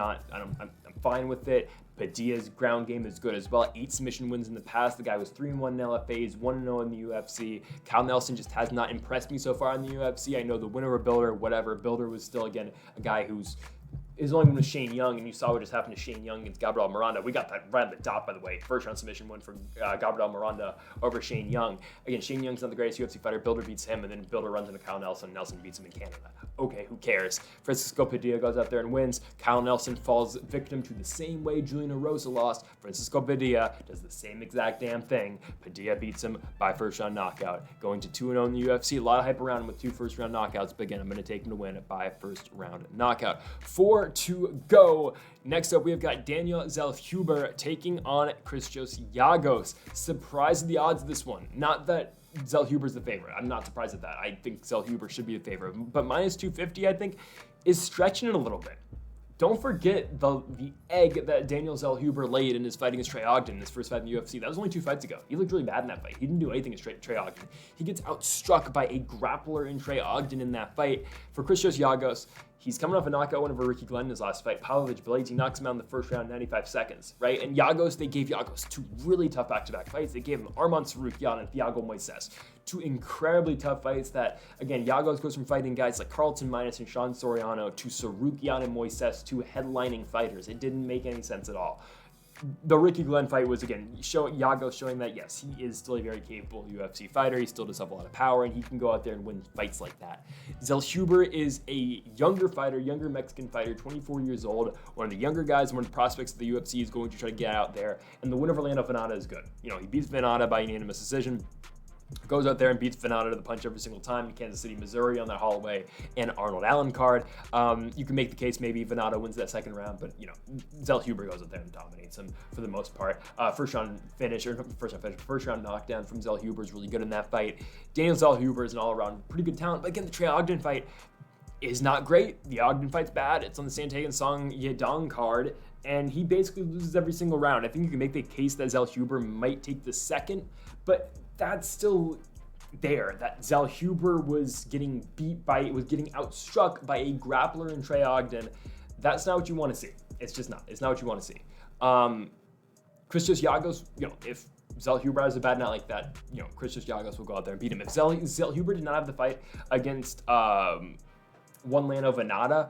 fine with it. Padilla's ground game is good as well. 8 submission wins in the past. The guy was 3-1 in LFAs, 1-0 in the UFC. Kyle Nelson just has not impressed me so far in the UFC. I know the winner of Builder, whatever. Builder was still, again, a guy who's is only with Shane Young, and you saw what just happened to Shane Young against Gabriel Miranda. We got that right on the dot, by the way. First round submission win for Gabriel Miranda over Shane Young. Again, Shane Young's not the greatest UFC fighter. Builder beats him, and then Builder runs into Kyle Nelson. Nelson beats him in Canada. Okay, who cares? Francisco Padilla goes out there and wins. Kyle Nelson falls victim to the same way Julian Rosa lost. Francisco Padilla does the same exact damn thing. Padilla beats him by first round knockout. Going to 2-0 in the UFC. A lot of hype around him with 2 first round knockouts, but again, I'm going to take him to win by first round knockout. 4 to go. Next up, we have got Daniel Zellhuber taking on Christos Giagos. Surprised at the odds of this one. Not that Zellhuber's the favorite. I'm not surprised at that. I think Zellhuber should be the favorite. But minus 250, I think, is stretching it a little bit. Don't forget the egg that Daniel Zellhuber laid in his fight against Trey Ogden, his first fight in the UFC. That was only 2 fights ago. He looked really bad in that fight. He didn't do anything against Trey Ogden. He gets outstruck by a grappler in Trey Ogden in that fight. For Christos Giagos, he's coming off a knockout win over Ricky Glenn in his last fight. Pavlovich Blades, he knocks him out in the first round in 95 seconds, right? And Giagos, they gave Giagos 2 really tough back-to-back fights. They gave him Arman Tsarukyan and Thiago Moises. 2 incredibly tough fights that, again, Giagos goes from fighting guys like Carlton Minus and Sean Soriano to Tsarukyan and Moises, 2 headlining fighters. It didn't make any sense at all. The Ricky Glenn fight was, again, Giagos showing that, yes, he is still a very capable UFC fighter. He still does have a lot of power, and he can go out there and win fights like that. Zellhuber is a younger fighter, younger Mexican fighter, 24 years old, one of the younger guys, one of the prospects that the UFC is going to try to get out there, and the winner of Orlando Venata is good. He beats Venata by unanimous decision. Goes out there and beats Venata to the punch every single time in Kansas City, Missouri on that Holloway and Arnold Allen card. You can make the case maybe Venata wins that second round, but Zellhuber goes out there and dominates him for the most part. First round knockdown from Zellhuber is really good in that fight. Daniel Zellhuber is an all-around pretty good talent, but again, the Trey Ogden fight is not great. The Ogden fight's bad. It's on the Santay Song Yedong card, and he basically loses every single round. I think you can make the case that Zellhuber might take the second, but that's still there. That Zellhuber was getting outstruck by a grappler in Trey Ogden. That's not what you want to see. It's just not. It's not what you want to see. Christos Giagos, if Zellhuber has a bad night like that, Christos Giagos will go out there and beat him. If Zellhuber did not have the fight against One Lano Venata,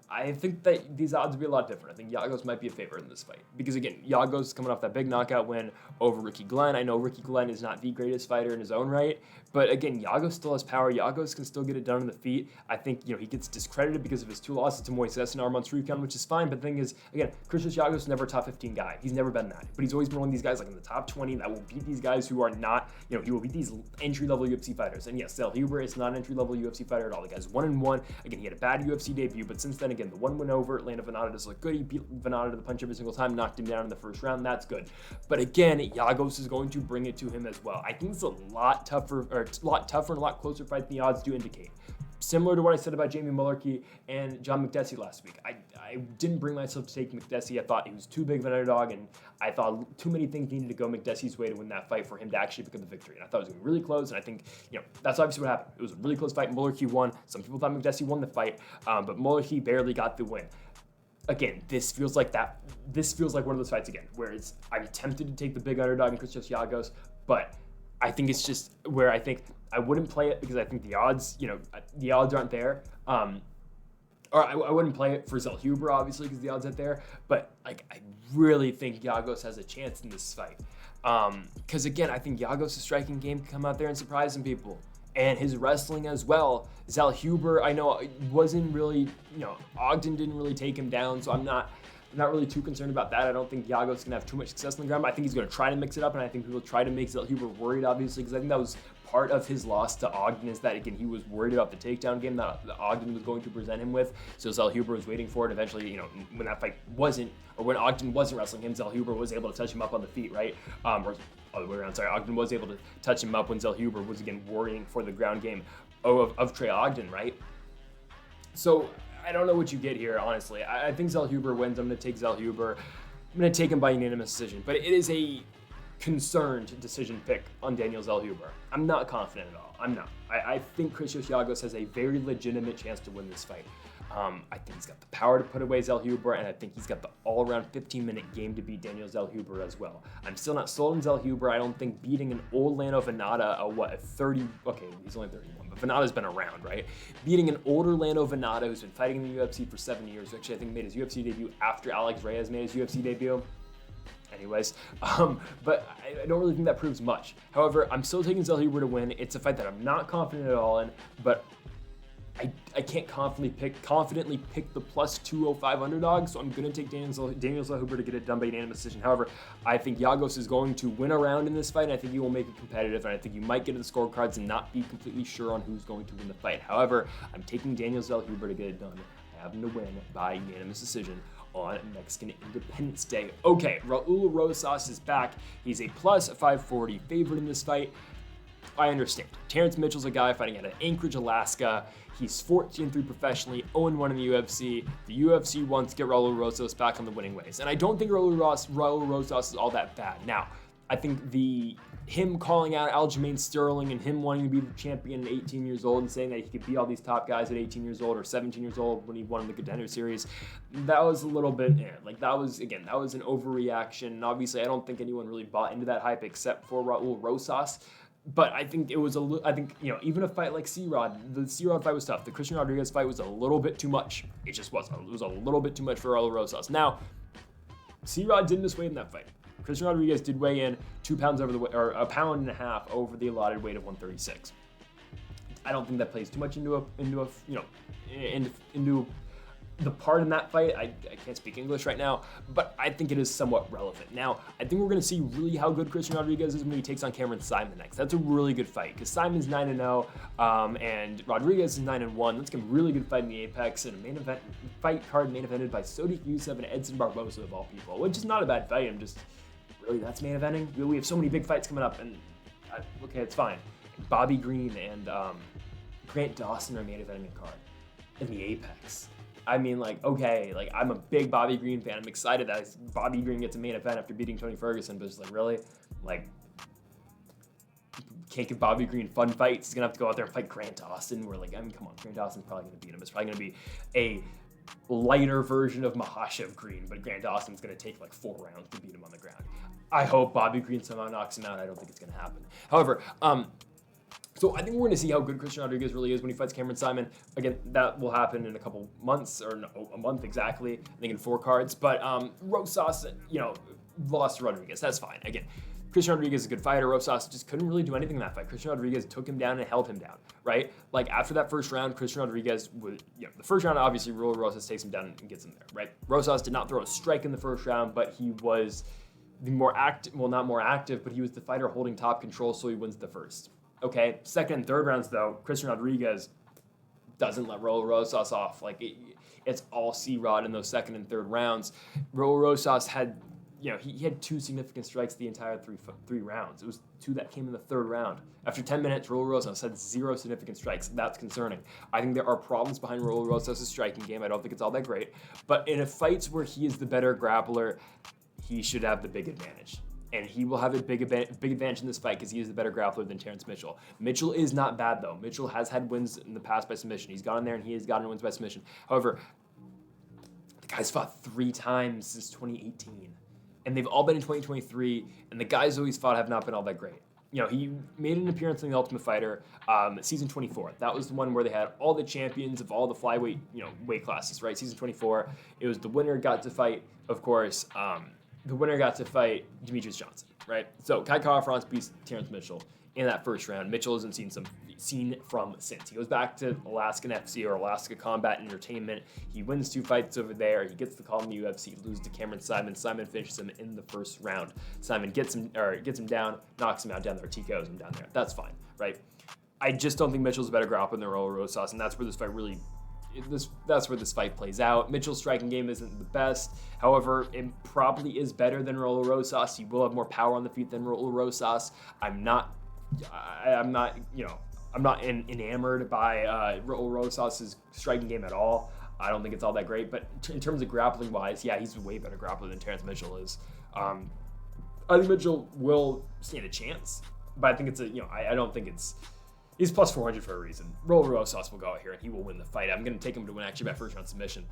I think that these odds would be a lot different. I think Giagos might be a favorite in this fight. Because again, Giagos is coming off that big knockout win over Ricky Glenn. I know Ricky Glenn is not the greatest fighter in his own right, but again, Giagos still has power. Giagos can still get it done on the feet. I think, he gets discredited because of his 2 losses to Moises and Arman Tsarukyan, which is fine, but the thing is, again, Christos Giagos is never a top 15 guy. He's never been that. But he's always been one of these guys like in the top 20 that will beat these guys who are not, he will beat these entry-level UFC fighters. And yes, Zellhuber is not an entry-level UFC fighter at all. The guy's 1-1. Again, he had a bad UFC debut, but since then, again, the 1 win over Atlanta Venata does look good. He beat Venata to the punch every single time, knocked him down in the first round. That's good. But again, Giagos is going to bring it to him as well. I think it's a lot tougher and a lot closer fight than the odds do indicate. Similar to what I said about Jamie Mullarkey and John McDessie last week. I didn't bring myself to take McDessie. I thought he was too big of an underdog, and I thought too many things needed to go McDessie's way to win that fight for him to actually pick up the victory. And I thought it was going to be really close, and I think, that's obviously what happened. It was a really close fight. Mullarkey won. Some people thought McDessie won the fight, but Mullarkey barely got the win. Again, this feels like one of those fights again, where I'm tempted to take the big underdog in Christos Giagos, but I think it's just where I think I wouldn't play it because I think the odds aren't there. Or I wouldn't play it for Zellhuber, obviously, because the odds aren't there. But I really think Giagos has a chance in this fight. Because again, I think Giagos' striking game can come out there and surprise some people. And his wrestling as well. Zellhuber, I know, wasn't really, Ogden didn't really take him down, so I'm not really too concerned about that. I don't think Giagos is going to have too much success on the ground, but I think he's going to try to mix it up, and I think he will try to make Zellhuber worried, obviously, because I think that was part of his loss to Ogden is that, again, he was worried about the takedown game that Ogden was going to present him with. So Zellhuber was waiting for it. Eventually, when that fight wasn't, or when Ogden wasn't wrestling him, Zellhuber was able to touch him up on the feet, right? Or other way around, sorry. Ogden was able to touch him up when Zellhuber was, again, worrying for the ground game of Trey Ogden, right? So I don't know what you get here, honestly. I think Zellhuber wins. I'm going to take Zellhuber. I'm going to take him by unanimous decision. But it is a concerned decision pick on Daniel Zellhuber. I'm not confident at all. I'm not. I think Giagos has a very legitimate chance to win this fight. I think he's got the power to put away Zellhuber, and I think he's got the all-around 15-minute game to beat Daniel Zellhuber as well. I'm still not sold on Zellhuber. I don't think beating an old Lando Venata, okay, he's only 31, but Venata's been around, right? Beating an older Lando Venata who's been fighting in the UFC for 7 years, who actually I think made his UFC debut after Alex Reyes made his UFC debut. Anyways, but I don't really think that proves much. However, I'm still taking Zellhuber to win. It's a fight that I'm not confident at all in, but I can't confidently pick the plus 205 underdog, so I'm going to take Daniel Zellhuber to get it done by unanimous decision. However, I think Giagos is going to win a round in this fight, and I think he will make it competitive, and I think you might get to the scorecards and not be completely sure on who's going to win the fight. However, I'm taking Daniel Zellhuber to get it done. I have him to win by unanimous decision on Mexican Independence Day. Okay, Raul Rosas is back. He's a plus 540 favorite in this fight. I understand. Terrence Mitchell's a guy fighting out of Anchorage, Alaska. He's 14-3 professionally, 0-1 in the UFC. The UFC wants to get Raul Rosas back on the winning ways. And I don't think Raul Rosas is all that bad. Now, I think him calling out Aljamain Sterling and him wanting to be the champion at 18 years old and saying that he could beat all these top guys at 18 years old or 17 years old when he won the Contender Series, that was a little bit, that was an overreaction. And obviously, I don't think anyone really bought into that hype except for Raul Rosas. But I think it was even a fight like C-Rod, the C-Rod fight was tough. The Christian Rodriguez fight was a little bit too much. It just was. It was a little bit too much for Raul Rosas. Now, C-Rod didn't just weigh in that fight. Christian Rodriguez did weigh in 2 pounds over a pound and a half over the allotted weight of 136. I don't think that plays too much into the part in that fight. I can't speak English right now, but I think it is somewhat relevant. Now, I think we're going to see really how good Christian Rodriguez is when he takes on Cameron Simon next. That's a really good fight because Simon's 9-0 and Rodriguez is 9-1. That's going to be a really good fight in the Apex and a main event fight card main evented by Sodiq Yusuff and Edson Barbosa of all people, which is not a bad fight. I'm just really, that's main eventing. We have so many big fights coming up, and okay, it's fine. Bobby Green and Grant Dawson are main eventing a card in the Apex. I mean, okay, I'm a big Bobby Green fan. I'm excited that Bobby Green gets a main event after beating Tony Ferguson, but it's really? Can't give Bobby Green fun fights. He's going to have to go out there and fight Grant Dawson. Come on, Grant Dawson's probably going to beat him. It's probably going to be a lighter version of Mahashev Green, but Grant Dawson's going to take 4 rounds to beat him on the ground. I hope Bobby Green somehow knocks him out. I don't think it's going to happen. However, so I think we're going to see how good Christian Rodriguez really is when he fights Cameron Simon. Again, that will happen in a couple months, or no, a month exactly, I think in 4 cards. But Rosas, lost to Rodriguez. That's fine. Again, Christian Rodriguez is a good fighter. Rosas just couldn't really do anything in that fight. Christian Rodriguez took him down and held him down, right? After that first round, Christian Rodriguez would, the first round, obviously, Raul Rosas takes him down and gets him there, right? Rosas did not throw a strike in the first round, but he was the more active, well, not more active, but he was the fighter holding top control, so he wins the first. Okay, second and third rounds, though, Christian Rodriguez doesn't let Raul Rosas off. It's all C-Rod in those second and third rounds. Raul Rosas had, he had 2 significant strikes the entire three rounds. It was 2 that came in the third round. After 10 minutes, Raul Rosas had 0 significant strikes. That's concerning. I think there are problems behind Raul Rosas' striking game. I don't think it's all that great. But in fights where he is the better grappler, he should have the big advantage. And he will have a big advantage in this fight because he is the better grappler than Terrence Mitchell. Mitchell is not bad, though. Mitchell has had wins in the past by submission. He's gone in there and he has gotten wins by submission. However, the guy's fought 3 times since 2018. And they've all been in 2023. And the guys who he's fought have not been all that great. He made an appearance in The Ultimate Fighter, season 24. That was the one where they had all the champions of all the flyweight, weight classes, right? Season 24. It was the winner got to fight, of course, the winner got to fight Demetrius Johnson, right? So Kai Kara-France beats Terrence Mitchell in that first round. Mitchell hasn't seen from since. He goes back to Alaskan FC or Alaska Combat Entertainment. He wins 2 fights over there. He gets the call in the UFC, loses to Cameron Simon. Simon finishes him in the first round. Simon gets him down, knocks him out down there, TKOs him down there. That's fine, right? I just don't think Mitchell's a better grappler than Raul Rosas, and that's where this fight plays out. Mitchell's striking game isn't the best. However, it probably is better than Raul Rosas. He will have more power on the feet than Raul Rosas. I'm not enamored by Raul Rosas' striking game at all. I don't think it's all that great, but in terms of grappling wise, yeah, he's a way better grappler than Terrence Mitchell is. I think Mitchell will stand a chance, but I think I don't think he's plus 400 for a reason. Raul Rosas will go out here and he will win the fight. I'm going to take him to win actually by first round submission.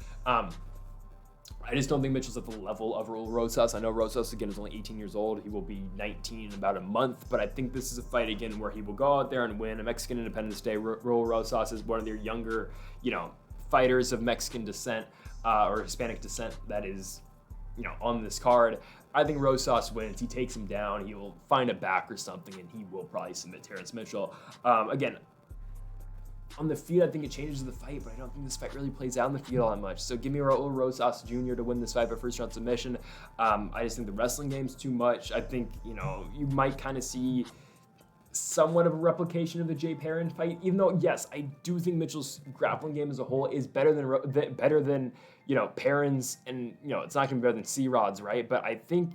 I just don't think Mitchell's at the level of Raul Rosas. I know Rosas, again, is only 18 years old. He will be 19 in about a month, but I think this is a fight, again, where he will go out there and win a Mexican Independence Day. Raul Rosas is one of their younger, fighters of Mexican descent or Hispanic descent that is, on this card. I think Rosas wins. He takes him down. He will find a back or something, and he will probably submit Terrence Mitchell. Again, on the feet, I think it changes the fight, but I don't think this fight really plays out in the feet all that much. So give me Raul Rosas Jr. to win this fight by first round submission. I just think the wrestling game's too much. I think, you might kind of see somewhat of a replication of the Jay Perrin fight, even though, yes, I do think Mitchell's grappling game as a whole is better than Perrin's, and, it's not going to be better than C-Rod's, right? But I think,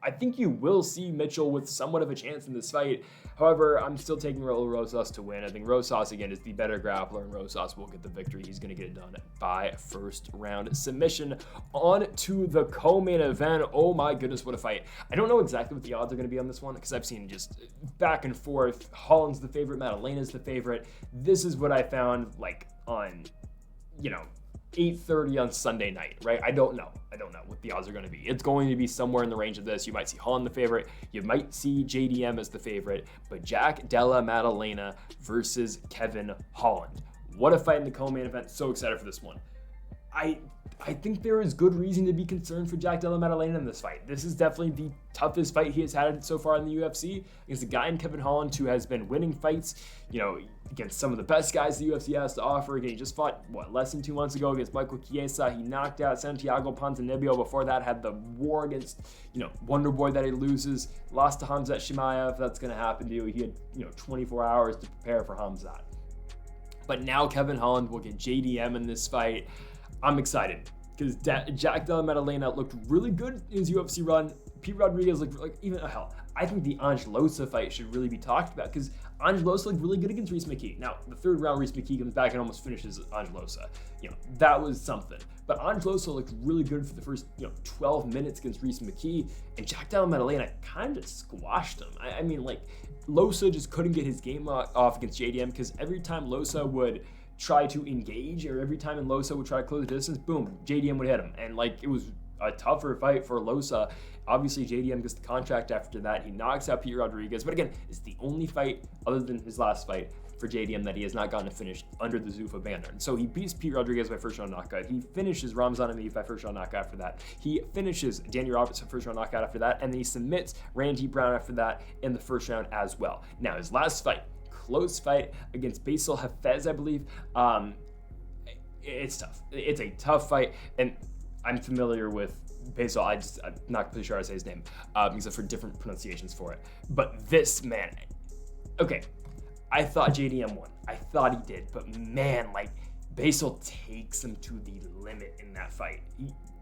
I think you will see Mitchell with somewhat of a chance in this fight. However, I'm still taking Raul Rosas to win. I think Rosas, again, is the better grappler, and Rosas will get the victory. He's going to get it done by first round submission. On to the co-main event. Oh my goodness, what a fight. I don't know exactly what the odds are going to be on this one because I've seen just back and forth. Holland's the favorite, Maddalena's the favorite. This is what I found on, 8:30 on Sunday night, right? I don't know what the odds are going to be. It's going to be somewhere in the range of this. You might see Holland the favorite. You might see JDM as the favorite, but Jack Della Maddalena versus Kevin Holland. What a fight in the co-main event. So excited for this one. I think there is good reason to be concerned for Jack Della Maddalena in this fight. This is definitely the toughest fight he has had so far in the UFC against a guy in Kevin Holland who has been winning fights, against some of the best guys the UFC has to offer. Again, he just fought, less than 2 months ago against Michael Chiesa. He knocked out Santiago Ponzinibbio. Before that, had the war against, Wonder Boy that he loses. Lost to Khamzat Chimaev. That's going to happen to you. He had, 24 hours to prepare for Khamzat. But now Kevin Holland will get JDM in this fight. I'm excited because Jack Della Maddalena looked really good in his UFC run. Pete Rodriguez looked I think the Angelosa fight should really be talked about because Angelosa looked really good against Rhys McKee. Now, the third round, Rhys McKee comes back and almost finishes Angelosa. That was something. But Angelosa looked really good for the first, 12 minutes against Rhys McKee, and Jack Della Maddalena kind of squashed him. I mean, Losa just couldn't get his game off against JDM because every time Losa would try to engage, or every time Losa would try to close the distance, boom, JDM would hit him. And it was a tougher fight for Losa. Obviously, JDM gets the contract after that. He knocks out Pete Rodriguez. But again, it's the only fight, other than his last fight, for JDM that he has not gotten to finish under the Zuffa banner. And so he beats Pete Rodriguez by first round knockout. He finishes Ramzan Emeev by first round knockout after that. He finishes Danny Roberts by first round knockout after that. And then he submits Randy Brown after that in the first round as well. Now, his last fight, close fight against Basil Hafez, I believe. It's tough. It's a tough fight, and I'm familiar with Basil. I'm not completely sure how to say his name because I've heard different pronunciations for it. But this man, okay, I thought JDM won. I thought he did, but man, Basil takes him to the limit in that fight.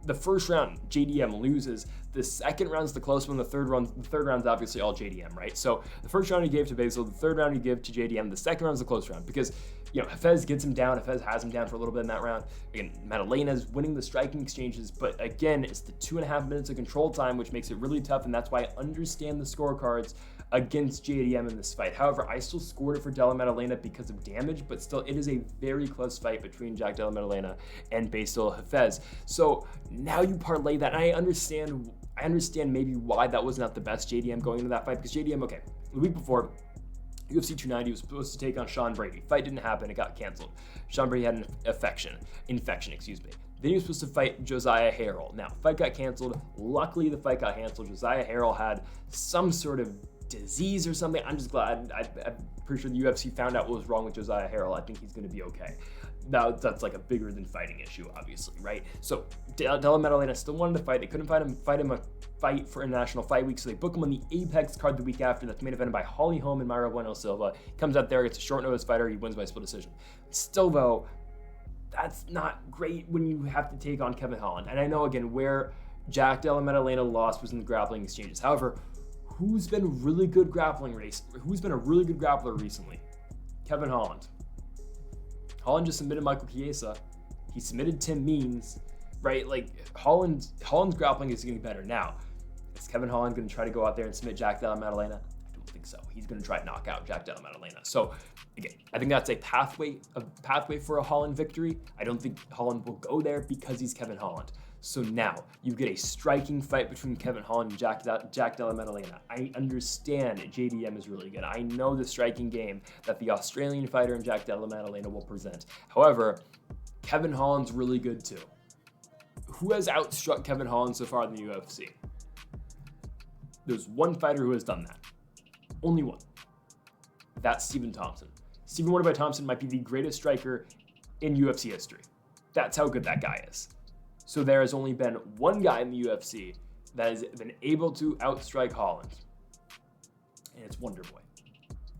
The first round, JDM loses. The second round's the close one. The third round's obviously all JDM, right? So the first round he gave to Basil. The third round he gave to JDM. The second round's the close round because, Hafez gets him down. Hafez has him down for a little bit in that round. Again, Maddalena's winning the striking exchanges, but again, it's the 2.5 minutes of control time, which makes it really tough, and that's why I understand the scorecards against JDM in this fight. However, I still scored it for Della Maddalena because of damage, but still, it is a very close fight between Jack Della Maddalena and Basil Hafez. So now you parlay that, and I understand maybe why that was not the best JDM going into that fight, because JDM, okay, the week before, UFC 290 was supposed to take on Sean Brady. Fight didn't happen, it got canceled. Sean Brady had an infection, Then he was supposed to fight Josiah Harrell. Now, fight got canceled. Luckily, the fight got canceled. Josiah Harrell had some sort of disease or something. I'm just glad. I'm pretty sure the UFC found out what was wrong with Josiah Harrell. I think he's going to be okay. Now, that's like a bigger than fighting issue, obviously, right? So Della Maddalena still wanted to fight. They couldn't fight him a fight for International Fight Week, so they book him on the Apex card the week after. That's main evented by Holly Holm and Mayra Bueno Silva. Comes out there, gets a short notice fighter. He wins by split decision. Still, though, that's not great when you have to take on Kevin Holland. And I know, again, where Jack Della Maddalena lost was in the grappling exchanges. However, who's been a really good grappler recently? Kevin Holland. Holland just submitted Michael Chiesa. He submitted Tim Means, right? Like, Holland's grappling is getting better. Now, is Kevin Holland going to try to go out there and submit Jack Della Maddalena? I don't think so. He's going to try to knock out Jack Della Maddalena. So, again, I think that's a pathway for a Holland victory. I don't think Holland will go there because he's Kevin Holland. So now you get a striking fight between Kevin Holland and Jack Della Maddalena. I understand JDM is really good. I know the striking game that the Australian fighter and Jack Della Maddalena will present. However, Kevin Holland's really good too. Who has outstruck Kevin Holland so far in the UFC? There's one fighter who has done that. Only one. That's Stephen Thompson. Stephen Wonderboy Thompson might be the greatest striker in UFC history. That's how good that guy is. So there has only been one guy in the UFC that has been able to outstrike Holland, and it's Wonderboy.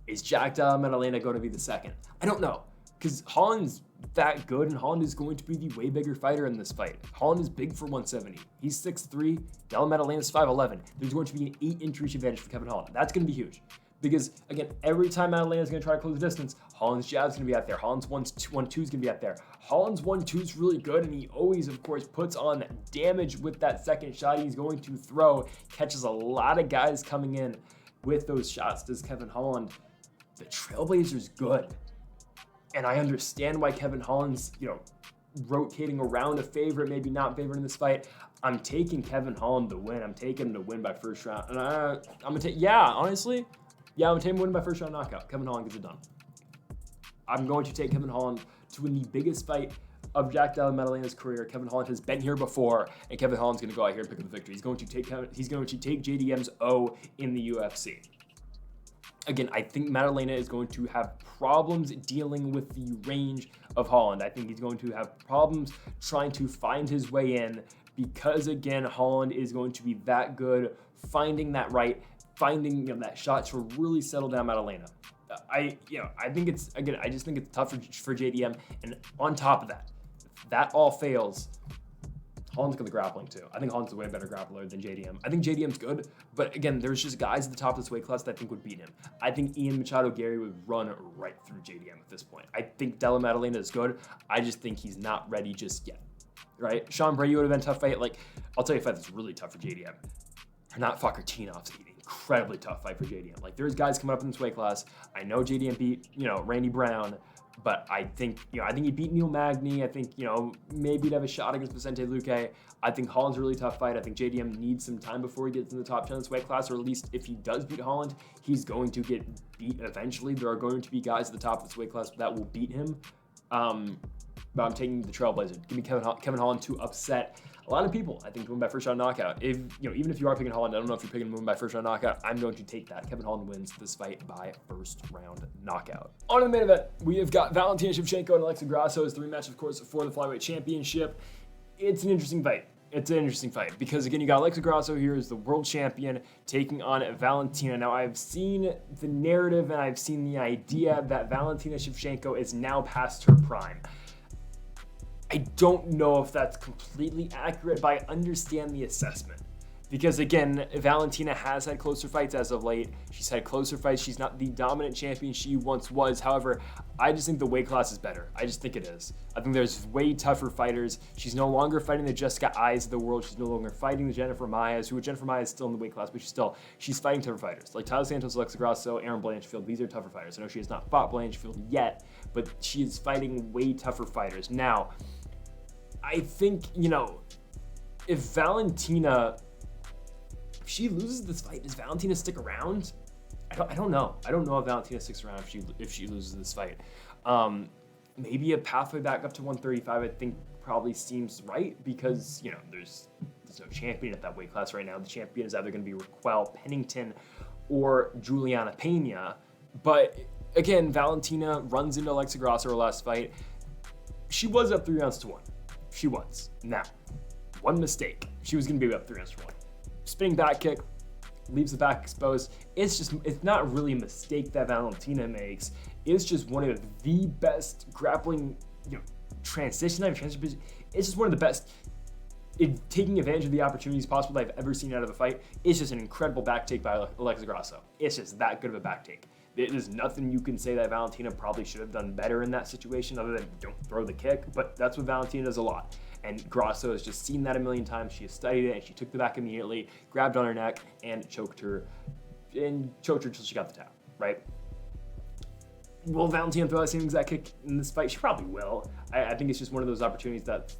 Is Jack Della Maddalena going to be the second? I don't know, because Holland's that good, and Holland is going to be the way bigger fighter in this fight. Holland is big for 170. He's 6'3", Della Maddalena's 5'11". There's going to be an 8-inch reach advantage for Kevin Holland. That's going to be huge. Because, again, every time Maddalena's going to try to close the distance, Holland's jab's going to be out there. Holland's 1-2's going to be out there. Holland's 1-2's really good, and he always, of course, puts on damage with that second shot he's going to throw. Catches a lot of guys coming in with those shots, does Kevin Holland. The Trailblazer's good. And I understand why Kevin Holland's, rotating around a favorite, maybe not favorite in this fight. I'm taking Kevin Holland to win. I'm taking him to win by first round. And I'm going to take, honestly, I'm going to take him to win by first round knockout. Kevin Holland gets it done. I'm going to take Kevin Holland to win the biggest fight of Jack Della Maddalena's career. Kevin Holland has been here before, and Kevin Holland's going to go out here and pick up the victory. He's going to take JDM's O in the UFC. Again, I think Maddalena is going to have problems dealing with the range of Holland. I think he's going to have problems trying to find his way in because, again, Holland is going to be that good finding that that shot to really settle down Maddalena. I think it's, again, I just think it's tough for JDM. And on top of that, if that all fails, Holland's got the grappling too. I think Holland's a way better grappler than JDM. I think JDM's good, but again, there's just guys at the top of this weight class that I think would beat him. I think Ian Machado Gary would run right through JDM at this point. I think Della Maddalena is good. I just think he's not ready just yet, right? Sean Brady would have been a tough fight. Like, I'll tell you a fight that's really tough for JDM. Not Fakhratynov's an incredibly tough fight for JDM. Like, there's guys coming up in this weight class. I know JDM beat, Randy Brown, but I think he beat Neil Magny. I think, maybe he'd have a shot against Vicente Luque. I think Holland's a really tough fight. I think JDM needs some time before he gets in the top 10 of this weight class, or at least if he does beat Holland, he's going to get beat eventually. There are going to be guys at the top of this weight class that will beat him. But I'm taking the Trailblazer. Give me Kevin Holland to upset a lot of people, I think, to win by first round knockout. Even if you are picking Holland, I don't know if you're picking him to win by first round knockout. I'm going to take that. Kevin Holland wins this fight by first round knockout. On to the main event, we have got Valentina Shevchenko and Alexa Grasso as the rematch, of course, for the Flyweight Championship. It's an interesting fight. Because, again, you got Alexa Grasso here as the world champion taking on Valentina. Now, I've seen the narrative and I've seen the idea that Valentina Shevchenko is now past her prime. I don't know if that's completely accurate, but I understand the assessment. Because, again, Valentina has had closer fights as of late. She's had closer fights. She's not the dominant champion she once was. However, I just think the weight class is better. I just think it is. I think there's way tougher fighters. She's no longer fighting the Jessica Eyes of the world. She's no longer fighting the Jennifer Maias, Jennifer Maia is still in the weight class, but she's fighting tougher fighters. Like Tyler Santos, Alexa Grasso, Aaron Blanchfield. These are tougher fighters. I know she has not fought Blanchfield yet, but she is fighting way tougher fighters. Now, I think, if Valentina, if she loses this fight, does Valentina stick around? I don't know. I don't know if Valentina sticks around if she loses this fight. Maybe a pathway back up to 135, I think, probably seems right because, there's no champion at that weight class right now. The champion is either going to be Raquel Pennington or Juliana Pena. But again, Valentina runs into Alexa Grasso her last fight. She was up 3-1. She was. Now, one mistake. She was going to be up 3-1. Spinning back kick, leaves the back exposed. It's not really a mistake that Valentina makes. It's just one of the best grappling, transition. It's just one of the best taking advantage of the opportunities possible that I've ever seen out of a fight. It's just an incredible back take by Alexa Grasso. It's just that good of a back take. There's nothing you can say that Valentina probably should have done better in that situation other than don't throw the kick, but that's what Valentina does a lot. And Grasso has just seen that a million times. She has studied it, and she took the back immediately, grabbed on her neck, and choked her until she got the tap, right? Will Valentina throw that same exact kick in this fight? She probably will. I think it's just one of those opportunities that,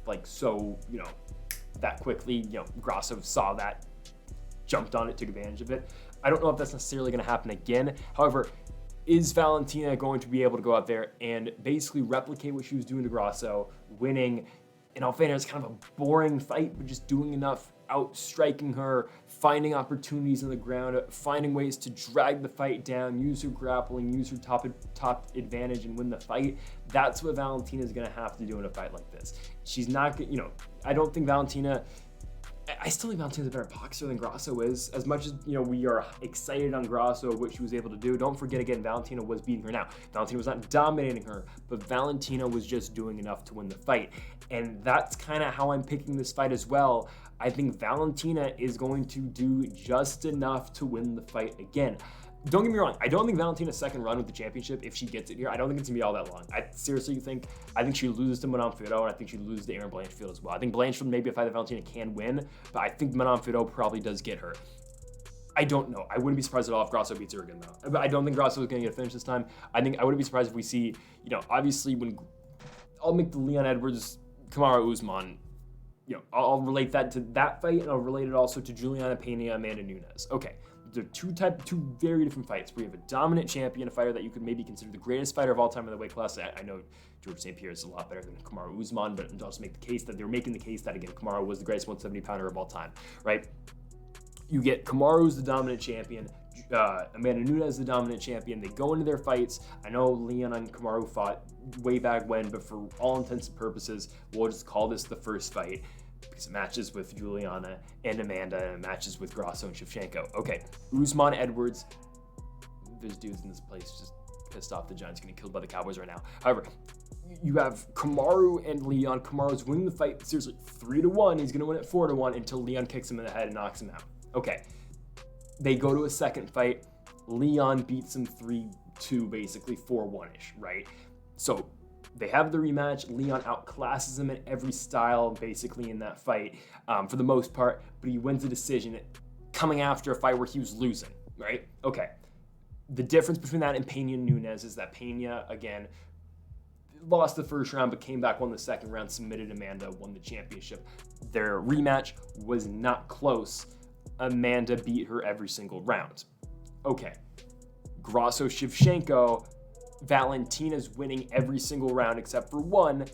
that quickly, Grasso saw that, jumped on it, took advantage of it. I don't know if that's necessarily going to happen again. However, is Valentina going to be able to go out there and basically replicate what she was doing to Grasso, winning? In all fairness, it's kind of a boring fight, but just doing enough, outstriking her, finding opportunities on the ground, finding ways to drag the fight down, use her grappling, use her top advantage, and win the fight. That's what Valentina is going to have to do in a fight like this. She's not, I don't think Valentina. I still think Valentina's a better boxer than Grasso is. As much as, we are excited on Grasso, what she was able to do, don't forget again, Valentina was beating her now. Valentina was not dominating her, but Valentina was just doing enough to win the fight. And that's kind of how I'm picking this fight as well. I think Valentina is going to do just enough to win the fight again. Don't get me wrong, I don't think Valentina's second run with the championship, if she gets it here, I don't think it's going to be all that long. I think she loses to Manon Fiorot, and I think she loses to Erin Blanchfield as well. I think Blanchfield may be a fight that Valentina can win, but I think Manon Fiorot probably does get her. I don't know. I wouldn't be surprised at all if Grasso beats her again, though. But I don't think Grasso is going to get a finish this time. I wouldn't be surprised if we see, obviously when I'll make the Leon Edwards, Kamaru Usman, I'll relate that to that fight, and I'll relate it also to Juliana Pena, Amanda Nunes. Okay. They're two very different fights. We have a dominant champion, a fighter that you could maybe consider the greatest fighter of all time in the weight class. I know George St. Pierre is a lot better than Kamaru Usman, but I'll also make the case that they're making the case that, again, Kamaru was the greatest 170-pounder of all time, right? You get Kamaru as the dominant champion, Amanda Nunes the dominant champion. They go into their fights. I know Leon and Kamaru fought way back when, but for all intents and purposes, we'll just call this the first fight, because it matches with Juliana and Amanda, and it matches with Grasso and Shevchenko. Okay, Usman Edwards. There's dudes in this place just pissed off the Giants getting killed by the Cowboys right now. However, you have Kamaru and Leon. Kamaru's winning the fight seriously 3-1. He's going to win it 4-1 until Leon kicks him in the head and knocks him out. Okay, they go to a second fight. Leon beats him 3-2, basically 4-1-ish, right? So they have the rematch. Leon outclasses him in every style, basically, in that fight, for the most part, but he wins the decision coming after a fight where he was losing, right? Okay. The difference between that and Pena and Nunes is that Pena, again, lost the first round, but came back, won the second round, submitted Amanda, won the championship. Their rematch was not close. Amanda beat her every single round. Okay. Grasso Shevchenko, Valentina's winning every single round except for one.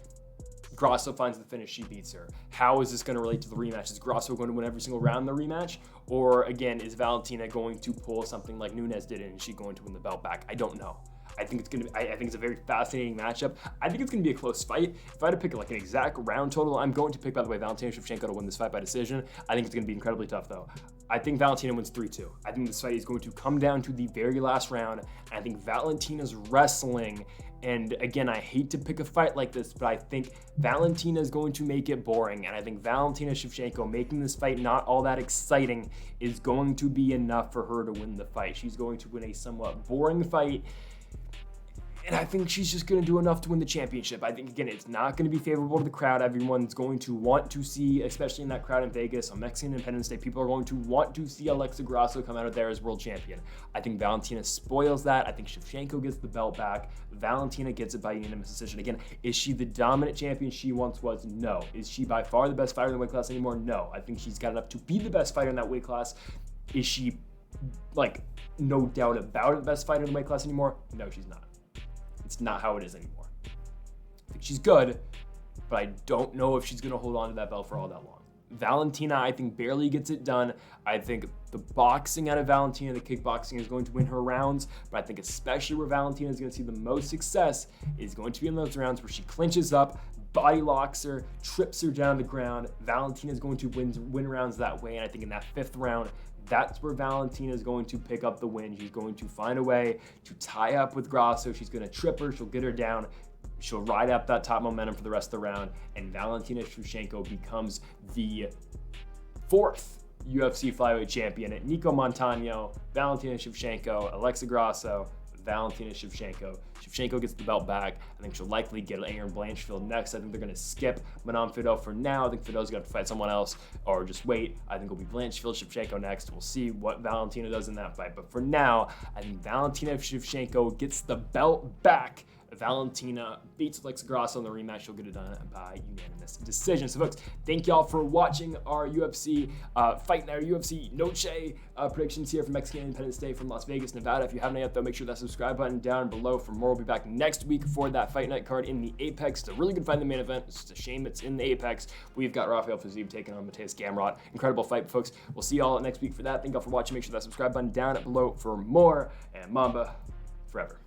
Grasso finds the finish, she beats her. How is this going to relate to the rematch? Is Grasso going to win every single round in the rematch? Or again, is Valentina going to pull something like Nunes did and is she going to win the belt back? I don't know. I think it's a very fascinating matchup. I think it's going to be a close fight. If I had to pick like an exact round total, I'm going to pick, by the way, Valentina Shevchenko to win this fight by decision. I think it's going to be incredibly tough, though. I think Valentina wins 3-2. I think this fight is going to come down to the very last round. I think Valentina's wrestling, and again, I hate to pick a fight like this, but I think Valentina is going to make it boring, and I think Valentina Shevchenko making this fight not all that exciting is going to be enough for her to win the fight. She's going to win a somewhat boring fight, and I think she's just going to do enough to win the championship. I think, again, it's not going to be favorable to the crowd. Everyone's going to want to see, especially in that crowd in Vegas on Mexican Independence Day, people are going to want to see Alexa Grasso come out of there as world champion. I think Valentina spoils that. I think Shevchenko gets the belt back. Valentina gets it by unanimous decision. Again, is she the dominant champion she once was? No. Is she by far the best fighter in the weight class anymore? No. I think she's got enough to be the best fighter in that weight class. Is she, no doubt about it, the best fighter in the weight class anymore? No, she's not. It's not how it is anymore. I think she's good, but I don't know if she's going to hold on to that belt for all that long. Valentina, I think, barely gets it done. I think the boxing out of Valentina, the kickboxing, is going to win her rounds, but I think especially where Valentina is going to see the most success is going to be in those rounds where she clinches up, body locks her, trips her down to the ground. Valentina is going to win rounds that way, and I think in that 5th round, that's where Valentina is going to pick up the win. She's going to find a way to tie up with Grasso. She's going to trip her. She'll get her down. She'll ride up that top momentum for the rest of the round, and Valentina Shevchenko becomes the 4th UFC flyweight champion. Nico Montano, Valentina Shevchenko, Alexa Grasso, Valentina Shevchenko. Shevchenko gets the belt back. I think she'll likely get Aaron Blanchfield next. I think they're going to skip Manon Fido for now. I think Fido's going to fight someone else or just wait. I think it'll be Blanchfield, Shevchenko next. We'll see what Valentina does in that fight. But for now, I think Valentina Shevchenko gets the belt back. Valentina beats Alexa Grasso in the rematch. She'll get it done by unanimous decision. So, folks, thank y'all for watching our UFC fight night, our UFC Noche predictions here from Mexican Independence Day from Las Vegas, Nevada. If you haven't yet, though, make sure that subscribe button down below for more. We'll be back next week for that fight night card in the Apex. It's a really good fight in the main event. It's just a shame it's in the Apex. We've got Rafael Fiziev taking on Mateus Gamrot. Incredible fight, folks. We'll see y'all next week for that. Thank y'all for watching. Make sure that subscribe button down below for more. And Mamba forever.